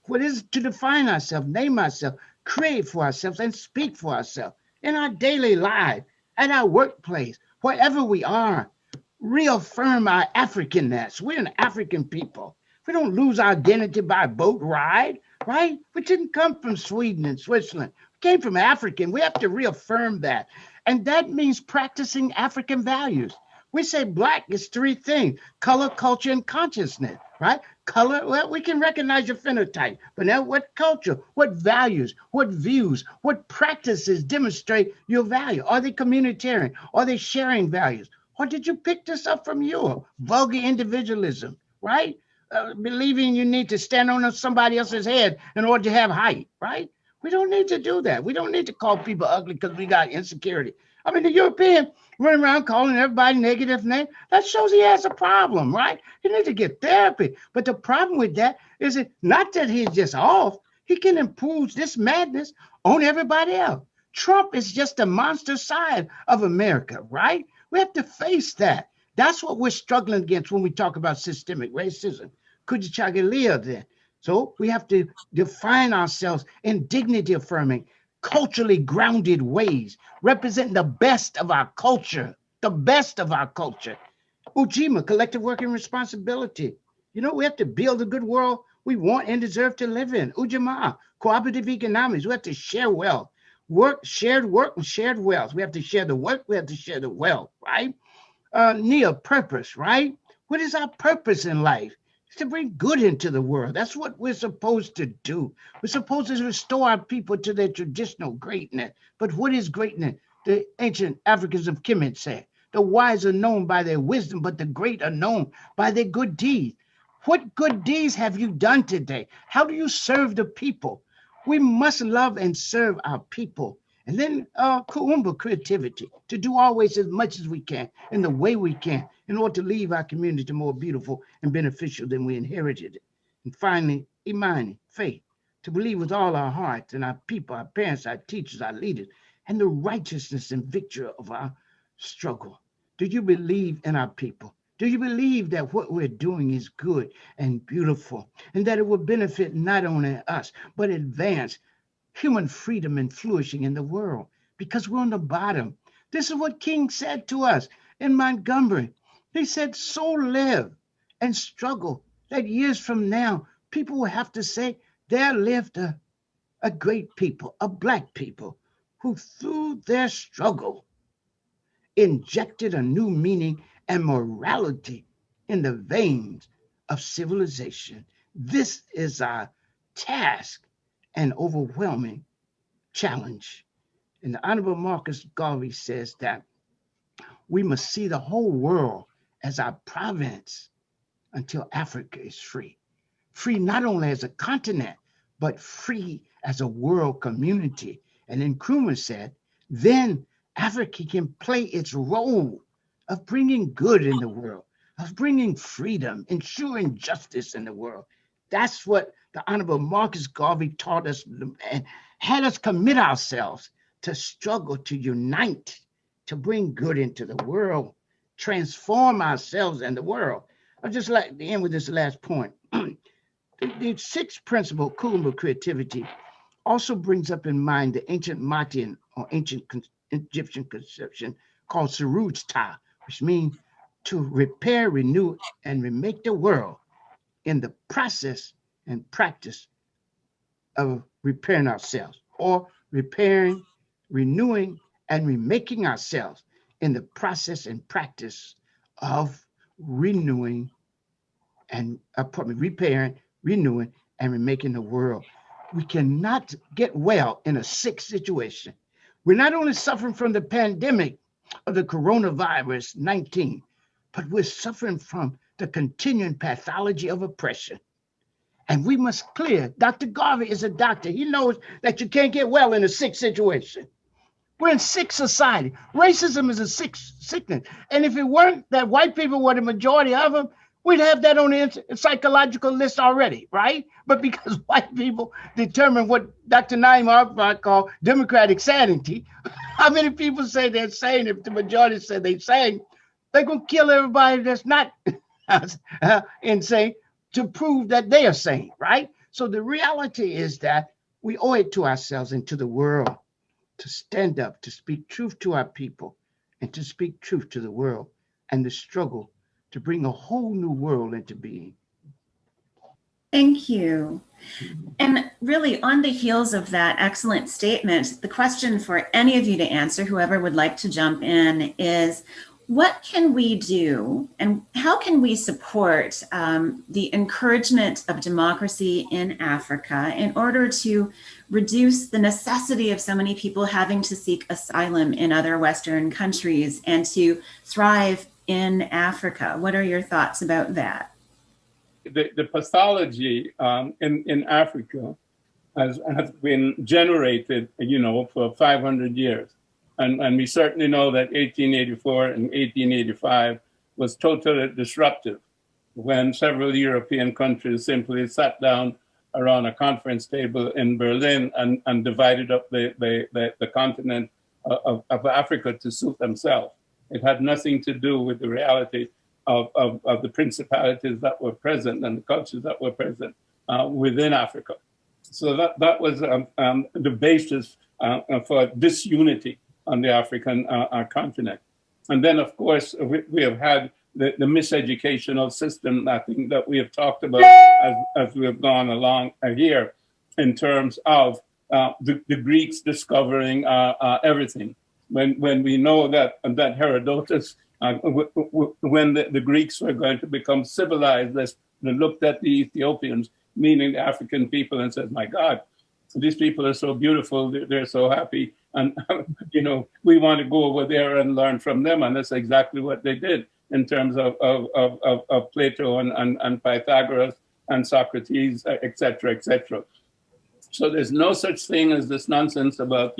Speaker 6: What is it to define ourselves, name ourselves, create for ourselves, and speak for ourselves in our daily life, at our workplace, wherever we are. Reaffirm our Africanness. We're an African people. We don't lose our identity by a boat ride, right? We didn't come from Sweden and Switzerland. We came from African. We have to reaffirm that. And that means practicing African values. We say Black is three things: color, culture, and consciousness, right? Color, well, we can recognize your phenotype, but now what culture, what values, what views, what practices demonstrate your value? Are they communitarian? Are they sharing values? Or did you pick this up from Europe? Vulgar individualism, right? Believing you need to stand on somebody else's head in order to have height, right? We don't need to do that. We don't need to call people ugly because we got insecurity. I mean, the European running around calling everybody negative name, that shows he has a problem, right? He needs to get therapy. But the problem with that is it not that he's just off, he can impose this madness on everybody else. Trump is just the monster side of America, right? We have to face that. That's what we're struggling against when we talk about systemic racism. Kujichagulia then. So we have to define ourselves in dignity affirming, culturally grounded ways, representing the best of our culture, the best of our culture. Ujima, collective working responsibility. You know, we have to build a good world we want and deserve to live in. Ujima, cooperative economics. We have to share wealth. Shared work and shared wealth. We have to share the work, we have to share the wealth, right? Nia, purpose, right? What is our purpose in life? It's to bring good into the world. That's what we're supposed to do. We're supposed to restore our people to their traditional greatness. But what is greatness? The ancient Africans of Kemet said, the wise are known by their wisdom, but the great are known by their good deeds. What good deeds have you done today? How do you serve the people? We must love and serve our people. And then Kuumba, creativity, to do always as much as we can in the way we can in order to leave our community more beautiful and beneficial than we inherited it. And finally, Imani, faith, to believe with all our hearts in our people, our parents, our teachers, our leaders, and the righteousness and victory of our struggle. Do you believe in our people? Do you believe that what we're doing is good and beautiful and that it will benefit not only us, but advance human freedom and flourishing in the world? Because we're on the bottom. This is what King said to us in Montgomery. He said, so live and struggle that years from now, people will have to say there lived a great people, a Black people who through their struggle injected a new meaning and morality in the veins of civilization. This is our task and overwhelming challenge. And the Honorable Marcus Garvey says that we must see the whole world as our province until Africa is free. Free not only as a continent, but free as a world community. And then Nkrumah said, then Africa can play its role of bringing good in the world, of bringing freedom, ensuring justice in the world. That's what the Honorable Marcus Garvey taught us and had us commit ourselves to struggle, to unite, to bring good into the world, transform ourselves and the world. I'd just like to end with this last point. The sixth principle, Kulumba creativity, also brings up in mind the ancient Matian or ancient Egyptian conception called Suruj Ta, which means to repair, renew, and remake the world in the process and practice of repairing ourselves, or repairing, renewing, and remaking ourselves in the process and practice of renewing and repairing, renewing, and remaking the world. We cannot get well in a sick situation. We're not only suffering from the pandemic of the coronavirus 19, but we're suffering from the continuing pathology of oppression. And we must clear. Dr. Garvey is a doctor. He knows that you can't get well in a sick situation. We're in sick society. Racism is a sickness. And if it weren't that white people were the majority of them, we'd have that on the psychological list already, right? But because white people determine what Dr. Naim Arafat called democratic sanity, how many people say they're sane? If the majority say they're sane, they're going to kill everybody that's not insane to prove that they are sane, right? So the reality is that we owe it to ourselves and to the world to stand up, to speak truth to our people, and to speak truth to the world, and the struggle to bring a whole new world into being.
Speaker 3: Thank you. And really, on the heels of that excellent statement, the question for any of you to answer, whoever would like to jump in, is what can we do and how can we support the encouragement of democracy in Africa in order to reduce the necessity of so many people having to seek asylum in other Western countries and to thrive in Africa? What are your thoughts about that?
Speaker 13: The pathology in Africa has been generated, for 500 years. And we certainly know that 1884 and 1885 was totally disruptive when several European countries simply sat down around a conference table in Berlin and divided up the continent of Africa to suit themselves. It had nothing to do with the reality of the principalities that were present and the cultures that were present within Africa. So that was the basis for disunity on the African continent. And then, of course, we have had the miseducational system, I think, that we have talked about as we have gone along here in terms of the Greeks discovering everything. When we know that Herodotus, when the Greeks were going to become civilized, they looked at the Ethiopians, meaning the African people, and said, my God, these people are so beautiful, they're so happy. And, we want to go over there and learn from them. And that's exactly what they did in terms of Plato and Pythagoras and Socrates, et cetera, et cetera. So there's no such thing as this nonsense about,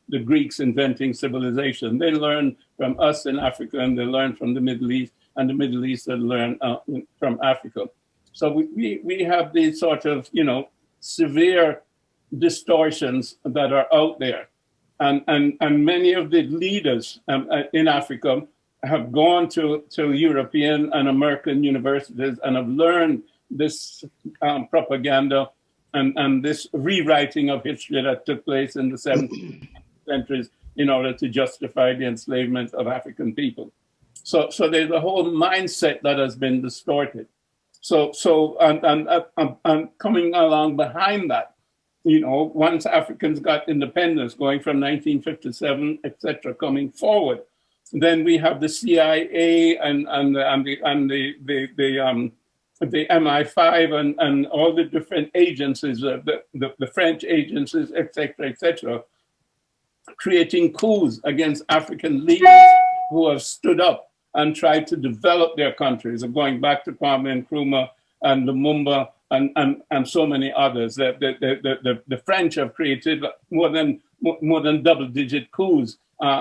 Speaker 13: the Greeks inventing civilization. They learn from us in Africa, and they learn from the Middle East, and the Middle East they learn from Africa. So we have these sort of, severe distortions that are out there. And many of the leaders in Africa have gone to European and American universities and have learned this propaganda and this rewriting of history that took place in the 17th centuries in order to justify the enslavement of African people. So there's a whole mindset that has been distorted. And coming along behind that, you know, once Africans got independence, going from 1957, etc., coming forward, then we have the CIA and the MI5 and all the different agencies, the French agencies, etc., creating coups against African leaders who have stood up and tried to develop their countries, going back to Kwame Nkrumah and Lumumba and so many others. The French have created more than double-digit coups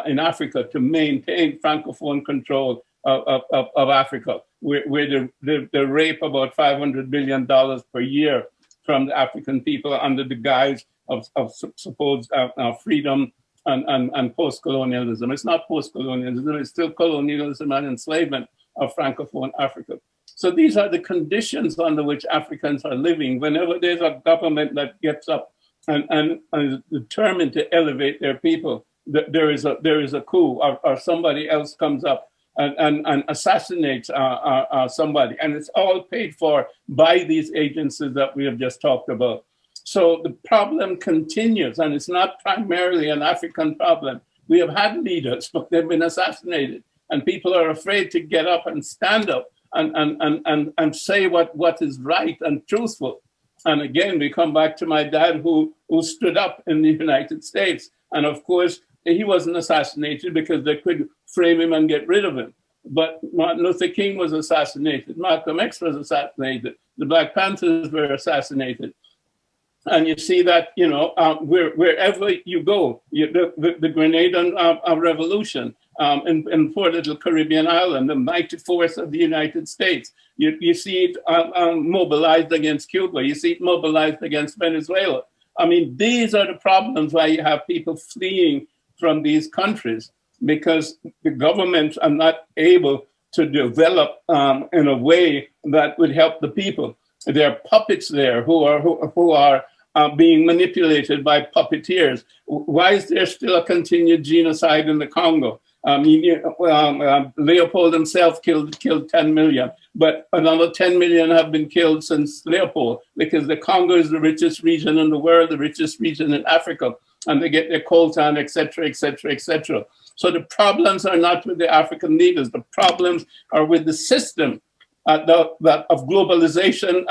Speaker 13: in Africa to maintain Francophone control of Africa, where they rape about $500 billion per year from the African people under the guise of supposed freedom and post-colonialism. It's not post-colonialism, it's still colonialism and enslavement of Francophone Africa. So these are the conditions under which Africans are living. Whenever there's a government that gets up and is determined to elevate their people, there is a coup, or somebody else comes up and assassinates somebody. And it's all paid for by these agencies that we have just talked about. So the problem continues, and it's not primarily an African problem. We have had leaders, but they've been assassinated, and people are afraid to get up and stand up and say what is right and truthful. And again, we come back to my dad who stood up in the United States. And of course, he wasn't assassinated because they could frame him and get rid of him. But Martin Luther King was assassinated. Malcolm X was assassinated. The Black Panthers were assassinated. And you see that, you know, wherever you go, the Grenadian Revolution in poor little Caribbean island, the mighty force of the United States. You see it mobilized against Cuba. You see it mobilized against Venezuela. I mean, these are the problems why you have people fleeing from these countries, because the governments are not able to develop in a way that would help the people. There are puppets there who are being manipulated by puppeteers. Why is there still a continued genocide in the Congo? Leopold himself killed 10 million, but another 10 million have been killed since Leopold, because the Congo is the richest region in the world, the richest region in Africa, and they get their coltan, etc., etc., etc. So the problems are not with the African leaders. The problems are with the system of globalization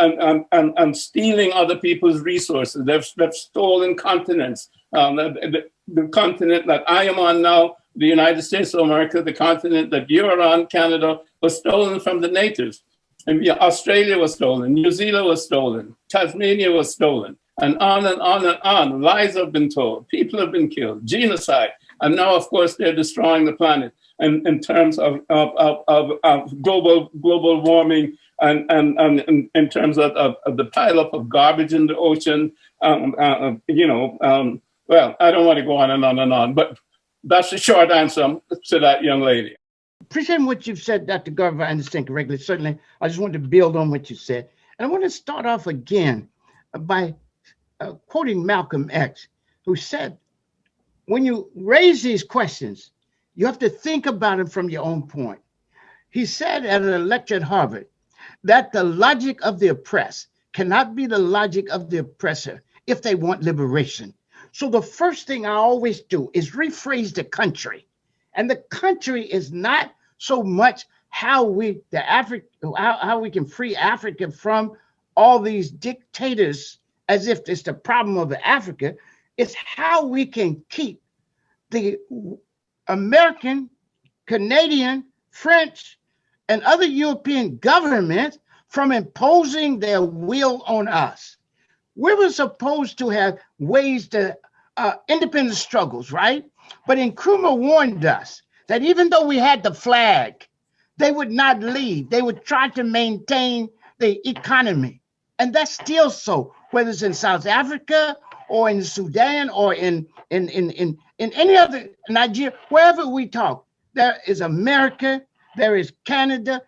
Speaker 13: and stealing other people's resources. They've stolen continents. The continent that I am on now, the United States of America, the continent that you're on, Canada, was stolen from the natives. And Australia was stolen, New Zealand was stolen, Tasmania was stolen, and on and on and on. Lies have been told, people have been killed, genocide. And now, of course, they're destroying the planet in terms of global warming and in terms of the pileup of garbage in the ocean. Well, I don't want to go on and on and on, but that's the short answer to that young lady.
Speaker 6: Appreciating what you've said, Dr. Garvey, I understand correctly. Certainly, I just wanted to build on what you said. And I want to start off again by quoting Malcolm X, who said, when you raise these questions, you have to think about it from your own point. He said at a lecture at Harvard that the logic of the oppressed cannot be the logic of the oppressor if they want liberation. So the first thing I always do is rephrase the country. And the country is not so much how we can free Africa from all these dictators as if it's the problem of Africa. It's how we can keep the American, Canadian, French, and other European governments from imposing their will on us. We were supposed to have ways to independent struggles, right? But Nkrumah warned us that even though we had the flag, they would not leave. They would try to maintain the economy. And that's still so, whether it's in South Africa or in Sudan or in any other, Nigeria, wherever we talk, There is America, there is Canada,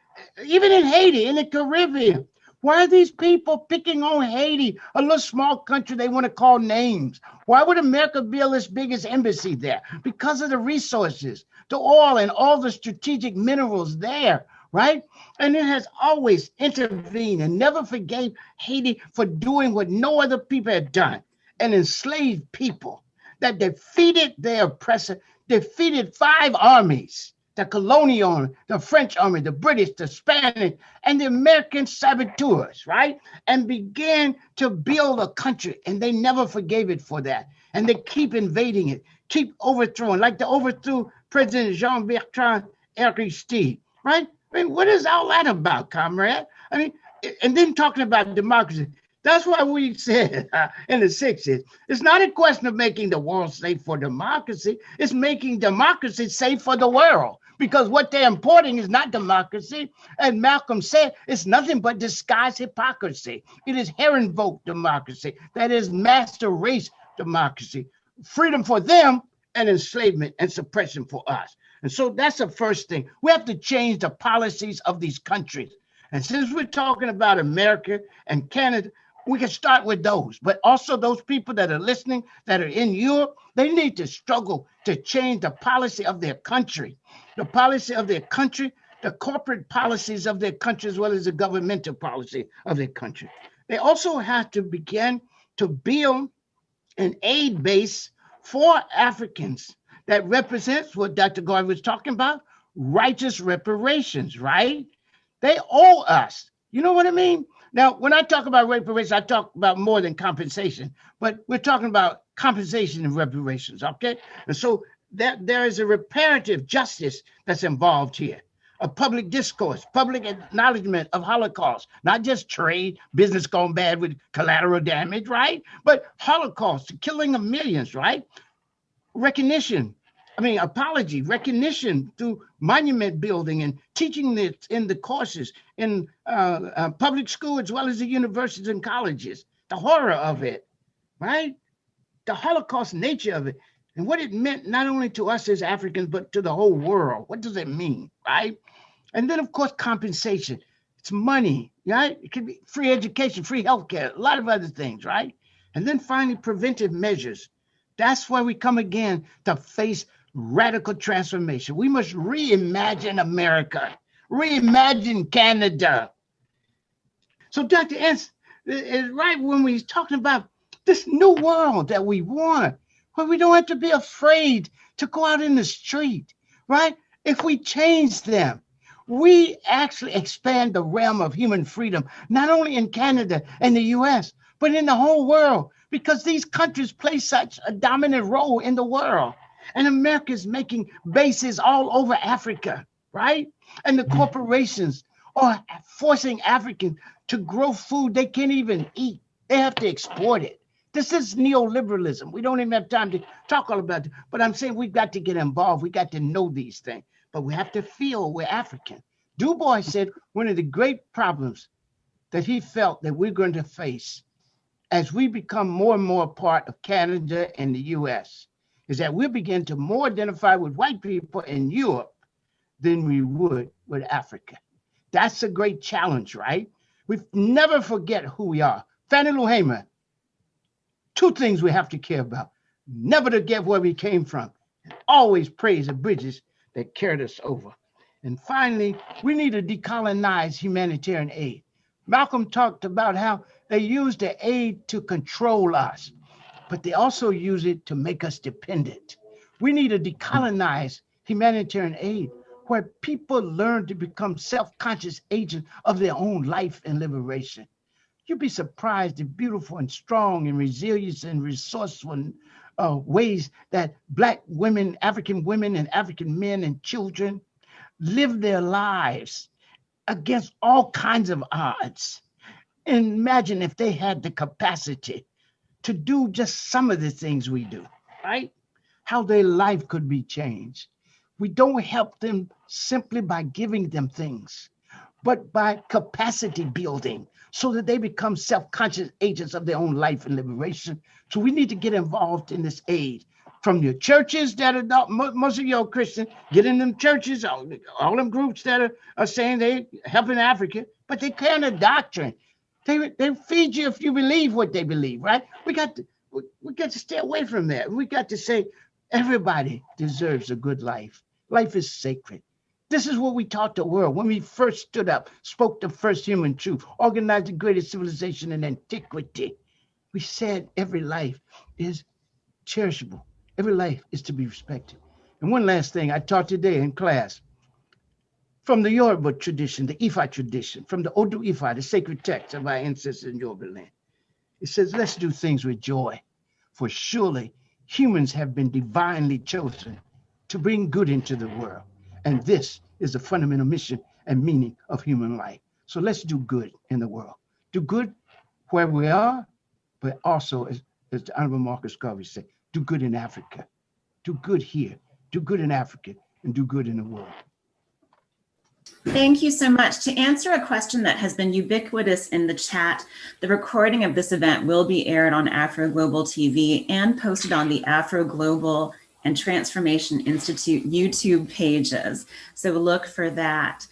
Speaker 6: even in Haiti, in the Caribbean. Why are these people picking on Haiti, a little small country they want to call names? Why would America build its biggest embassy there? Because of the resources, the oil and all the strategic minerals there, right? And it has always intervened and never forgave Haiti for doing what no other people had done, and enslaved people that defeated their oppressor, defeated 5 armies, the colonial army, the French army, the British, the Spanish, and the American saboteurs, right? And began to build a country, and they never forgave it for that. And they keep invading it, keep overthrowing, like they overthrew President Jean Augustine, right? I mean, what is all that about, comrade? I mean, and then talking about democracy. That's why we said in the 60s, it's not a question of making the world safe for democracy. It's making democracy safe for the world, because what they're importing is not democracy. As Malcolm said, it's nothing but disguised hypocrisy. It is Herrenvolk democracy. That is master race democracy. Freedom for them and enslavement and suppression for us. And so that's the first thing. We have to change the policies of these countries. And since we're talking about America and Canada, we can start with those, but also those people that are listening, that are in Europe, they need to struggle to change the policy of their country, the policy of their country, the corporate policies of their country, as well as the governmental policy of their country. They also have to begin to build an aid base for Africans that represents what Dr. Garvey was talking about, righteous reparations, right? They owe us. You know what I mean? Now, when I talk about reparations, I talk about more than compensation, but we're talking about compensation and reparations, okay? And so there is a reparative justice that's involved here, a public discourse, public acknowledgement of Holocaust, not just trade, business gone bad with collateral damage, right? But Holocaust, the killing of millions, right? Apology, recognition through monument building and teaching it in the courses in public school as well as the universities and colleges, the horror of it, right? The Holocaust nature of it and what it meant not only to us as Africans, but to the whole world. What does it mean, right? And then, of course, compensation. It's money, right? It could be free education, free healthcare, a lot of other things, right? And then finally, preventive measures. That's where we come again to face radical transformation. We must reimagine America, reimagine Canada. So Dr. Ince is right when we're talking about this new world that we want, where we don't have to be afraid to go out in the street, right? If we change them, we actually expand the realm of human freedom, not only in Canada and the US, but in the whole world, because these countries play such a dominant role in the world. And America is making bases all over Africa, right? And the corporations are forcing Africans to grow food they can't even eat. They have to export it. This is neoliberalism. We don't even have time to talk all about it. But I'm saying we've got to get involved. We got to know these things. But we have to feel we're African. Du Bois said one of the great problems that he felt that we're going to face as we become more and more part of Canada and the US is that we'll begin to more identify with white people in Europe than we would with Africa. That's a great challenge, right? We never forget who we are. Fannie Lou Hamer, 2 things we have to care about. Never to forget where we came from, and always praise the bridges that carried us over. And finally, we need to decolonize humanitarian aid. Malcolm talked about how they use the aid to control us, but they also use it to make us dependent. We need to decolonize humanitarian aid where people learn to become self-conscious agents of their own life and liberation. You'd be surprised the beautiful and strong and resilient and resourceful ways that Black women, African women and African men and children live their lives against all kinds of odds. Imagine if they had the capacity to do just some of the things we do, right? How their life could be changed. We don't help them simply by giving them things, but by capacity building so that they become self-conscious agents of their own life and liberation. So we need to get involved in this aid. from your churches that are not, most of your Christians get in them churches, all them groups that are saying they helping Africa, but they carrying a doctrine. They feed you if you believe what they believe, right? We got to stay away from that. We got to say everybody deserves a good life. Life is sacred. This is what we taught the world when we first stood up, spoke the first human truth, organized the greatest civilization in antiquity. We said every life is cherishable. Every life is to be respected. And one last thing I taught today in class, from the Yoruba tradition, the Ifa tradition, from the Odu Ifa, the sacred text of our ancestors in Yoruba land. It says, let's do things with joy, for surely humans have been divinely chosen to bring good into the world. And this is the fundamental mission and meaning of human life. So let's do good in the world. Do good where we are, but also, as the Honorable Marcus Garvey said, do good in Africa. Do good here, do good in Africa, and do good in the world.
Speaker 3: Thank you so much. To answer a question that has been ubiquitous in the chat, the recording of this event will be aired on Afro Global TV and posted on the Afro Global and Transformation Institute YouTube pages. So look for that.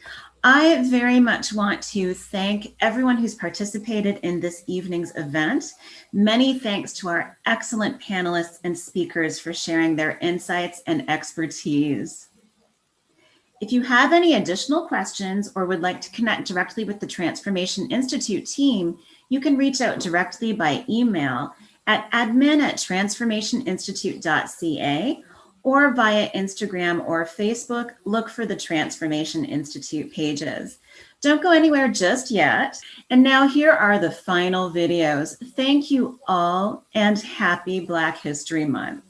Speaker 3: I very much want to thank everyone who's participated in this evening's event. Many thanks to our excellent panelists and speakers for sharing their insights and expertise. If you have any additional questions or would like to connect directly with the Transformation Institute team, you can reach out directly by email at admin@transformationinstitute.ca or via Instagram or Facebook. Look for the Transformation Institute pages. Don't go anywhere just yet. And now here are the final videos. Thank you all and happy Black History Month.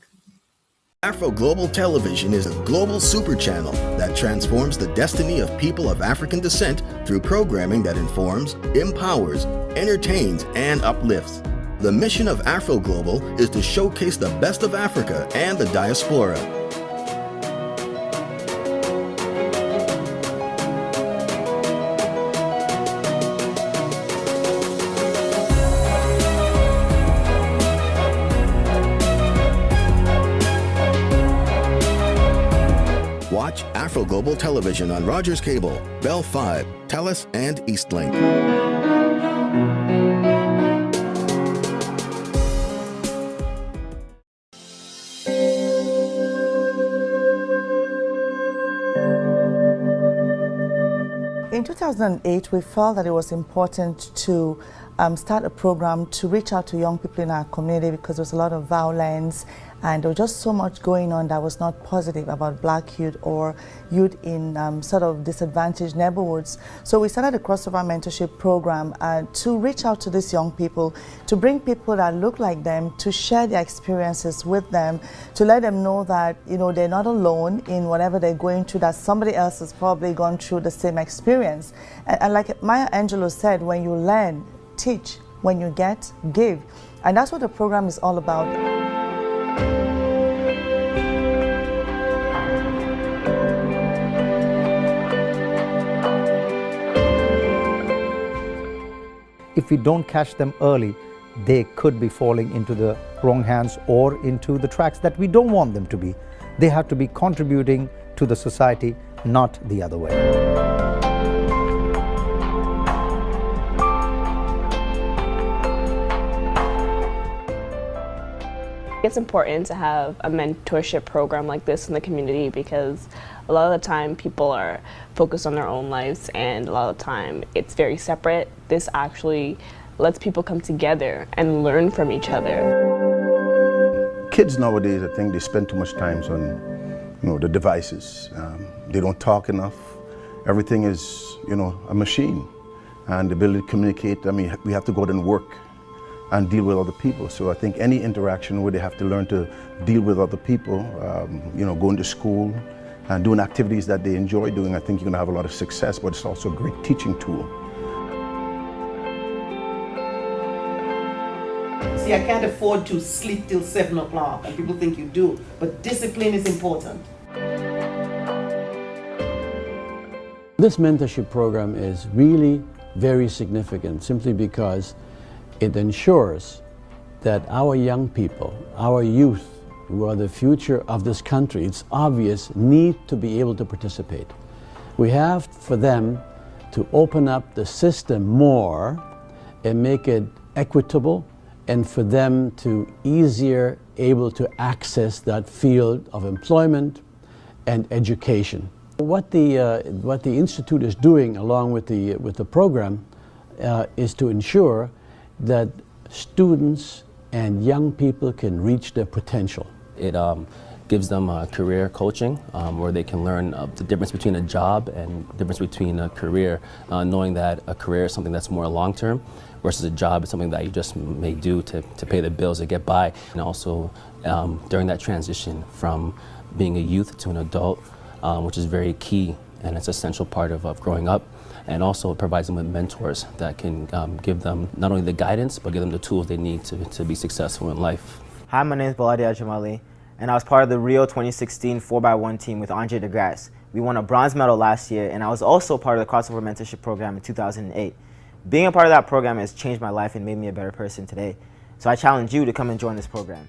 Speaker 1: Afro Global Television is a global super channel that transforms the destiny of people of African descent through programming that informs, empowers, entertains, and uplifts. The mission of Afro Global is to showcase the best of Africa and the diaspora. Watch Afro Global Television on Rogers Cable, Bell 5, TELUS, and Eastlink.
Speaker 2: In 2008, we felt that it was important to start a program to reach out to young people in our community because there was a lot of violence and there was just so much going on that was not positive about Black youth or youth in sort of disadvantaged neighborhoods. So we started a crossover mentorship program to reach out to these young people, to bring people that look like them, to share their experiences with them, to let them know that, you know, they're not alone in whatever they're going through, that somebody else has probably gone through the same experience. And like Maya Angelou said, when you learn, teach. When you get, give. And that's what the program is all about.
Speaker 14: If we don't catch them early, they could be falling into the wrong hands or into the tracks that we don't want them to be. They have to be contributing to the society, not the other way.
Speaker 15: It's important to have a mentorship program like this in the community because a lot of the time people are focused on their own lives and a lot of the time it's very separate. This actually lets people come together and learn from each other.
Speaker 16: Kids nowadays, I think they spend too much time on, the devices. They don't talk enough. Everything is, a machine. And the ability to communicate, we have to go out and work and deal with other people. So I think any interaction where they have to learn to deal with other people, going to school and doing activities that they enjoy doing, I think you're gonna have a lot of success, but it's also a great teaching tool.
Speaker 17: See, I can't afford to sleep till 7 o'clock, and people think you do, but discipline is important.
Speaker 18: This mentorship program is really very significant simply because it ensures that our young people, our youth, who are the future of this country, it's obvious, need to be able to participate. We have for them to open up the system more and make it equitable, and for them to easier able to access that field of employment and education. What the Institute is doing along with the program is to ensure that students and young people can reach their potential.
Speaker 19: It gives them career coaching where they can learn the difference between a job and the difference between a career, knowing that a career is something that's more long-term versus a job is something that you just may do to pay the bills to get by. And also during that transition from being a youth to an adult, which is very key and it's an essential part of growing up. And also it provides them with mentors that can give them not only the guidance, but give them the tools they need to be successful in life.
Speaker 20: Hi, my name is Baladia Jamali, and I was part of the Rio 2016 4x1 team with Andre DeGrasse. We won a bronze medal last year, and I was also part of the crossover mentorship program in 2008. Being a part of that program has changed my life and made me a better person today. So I challenge you to come and join this program.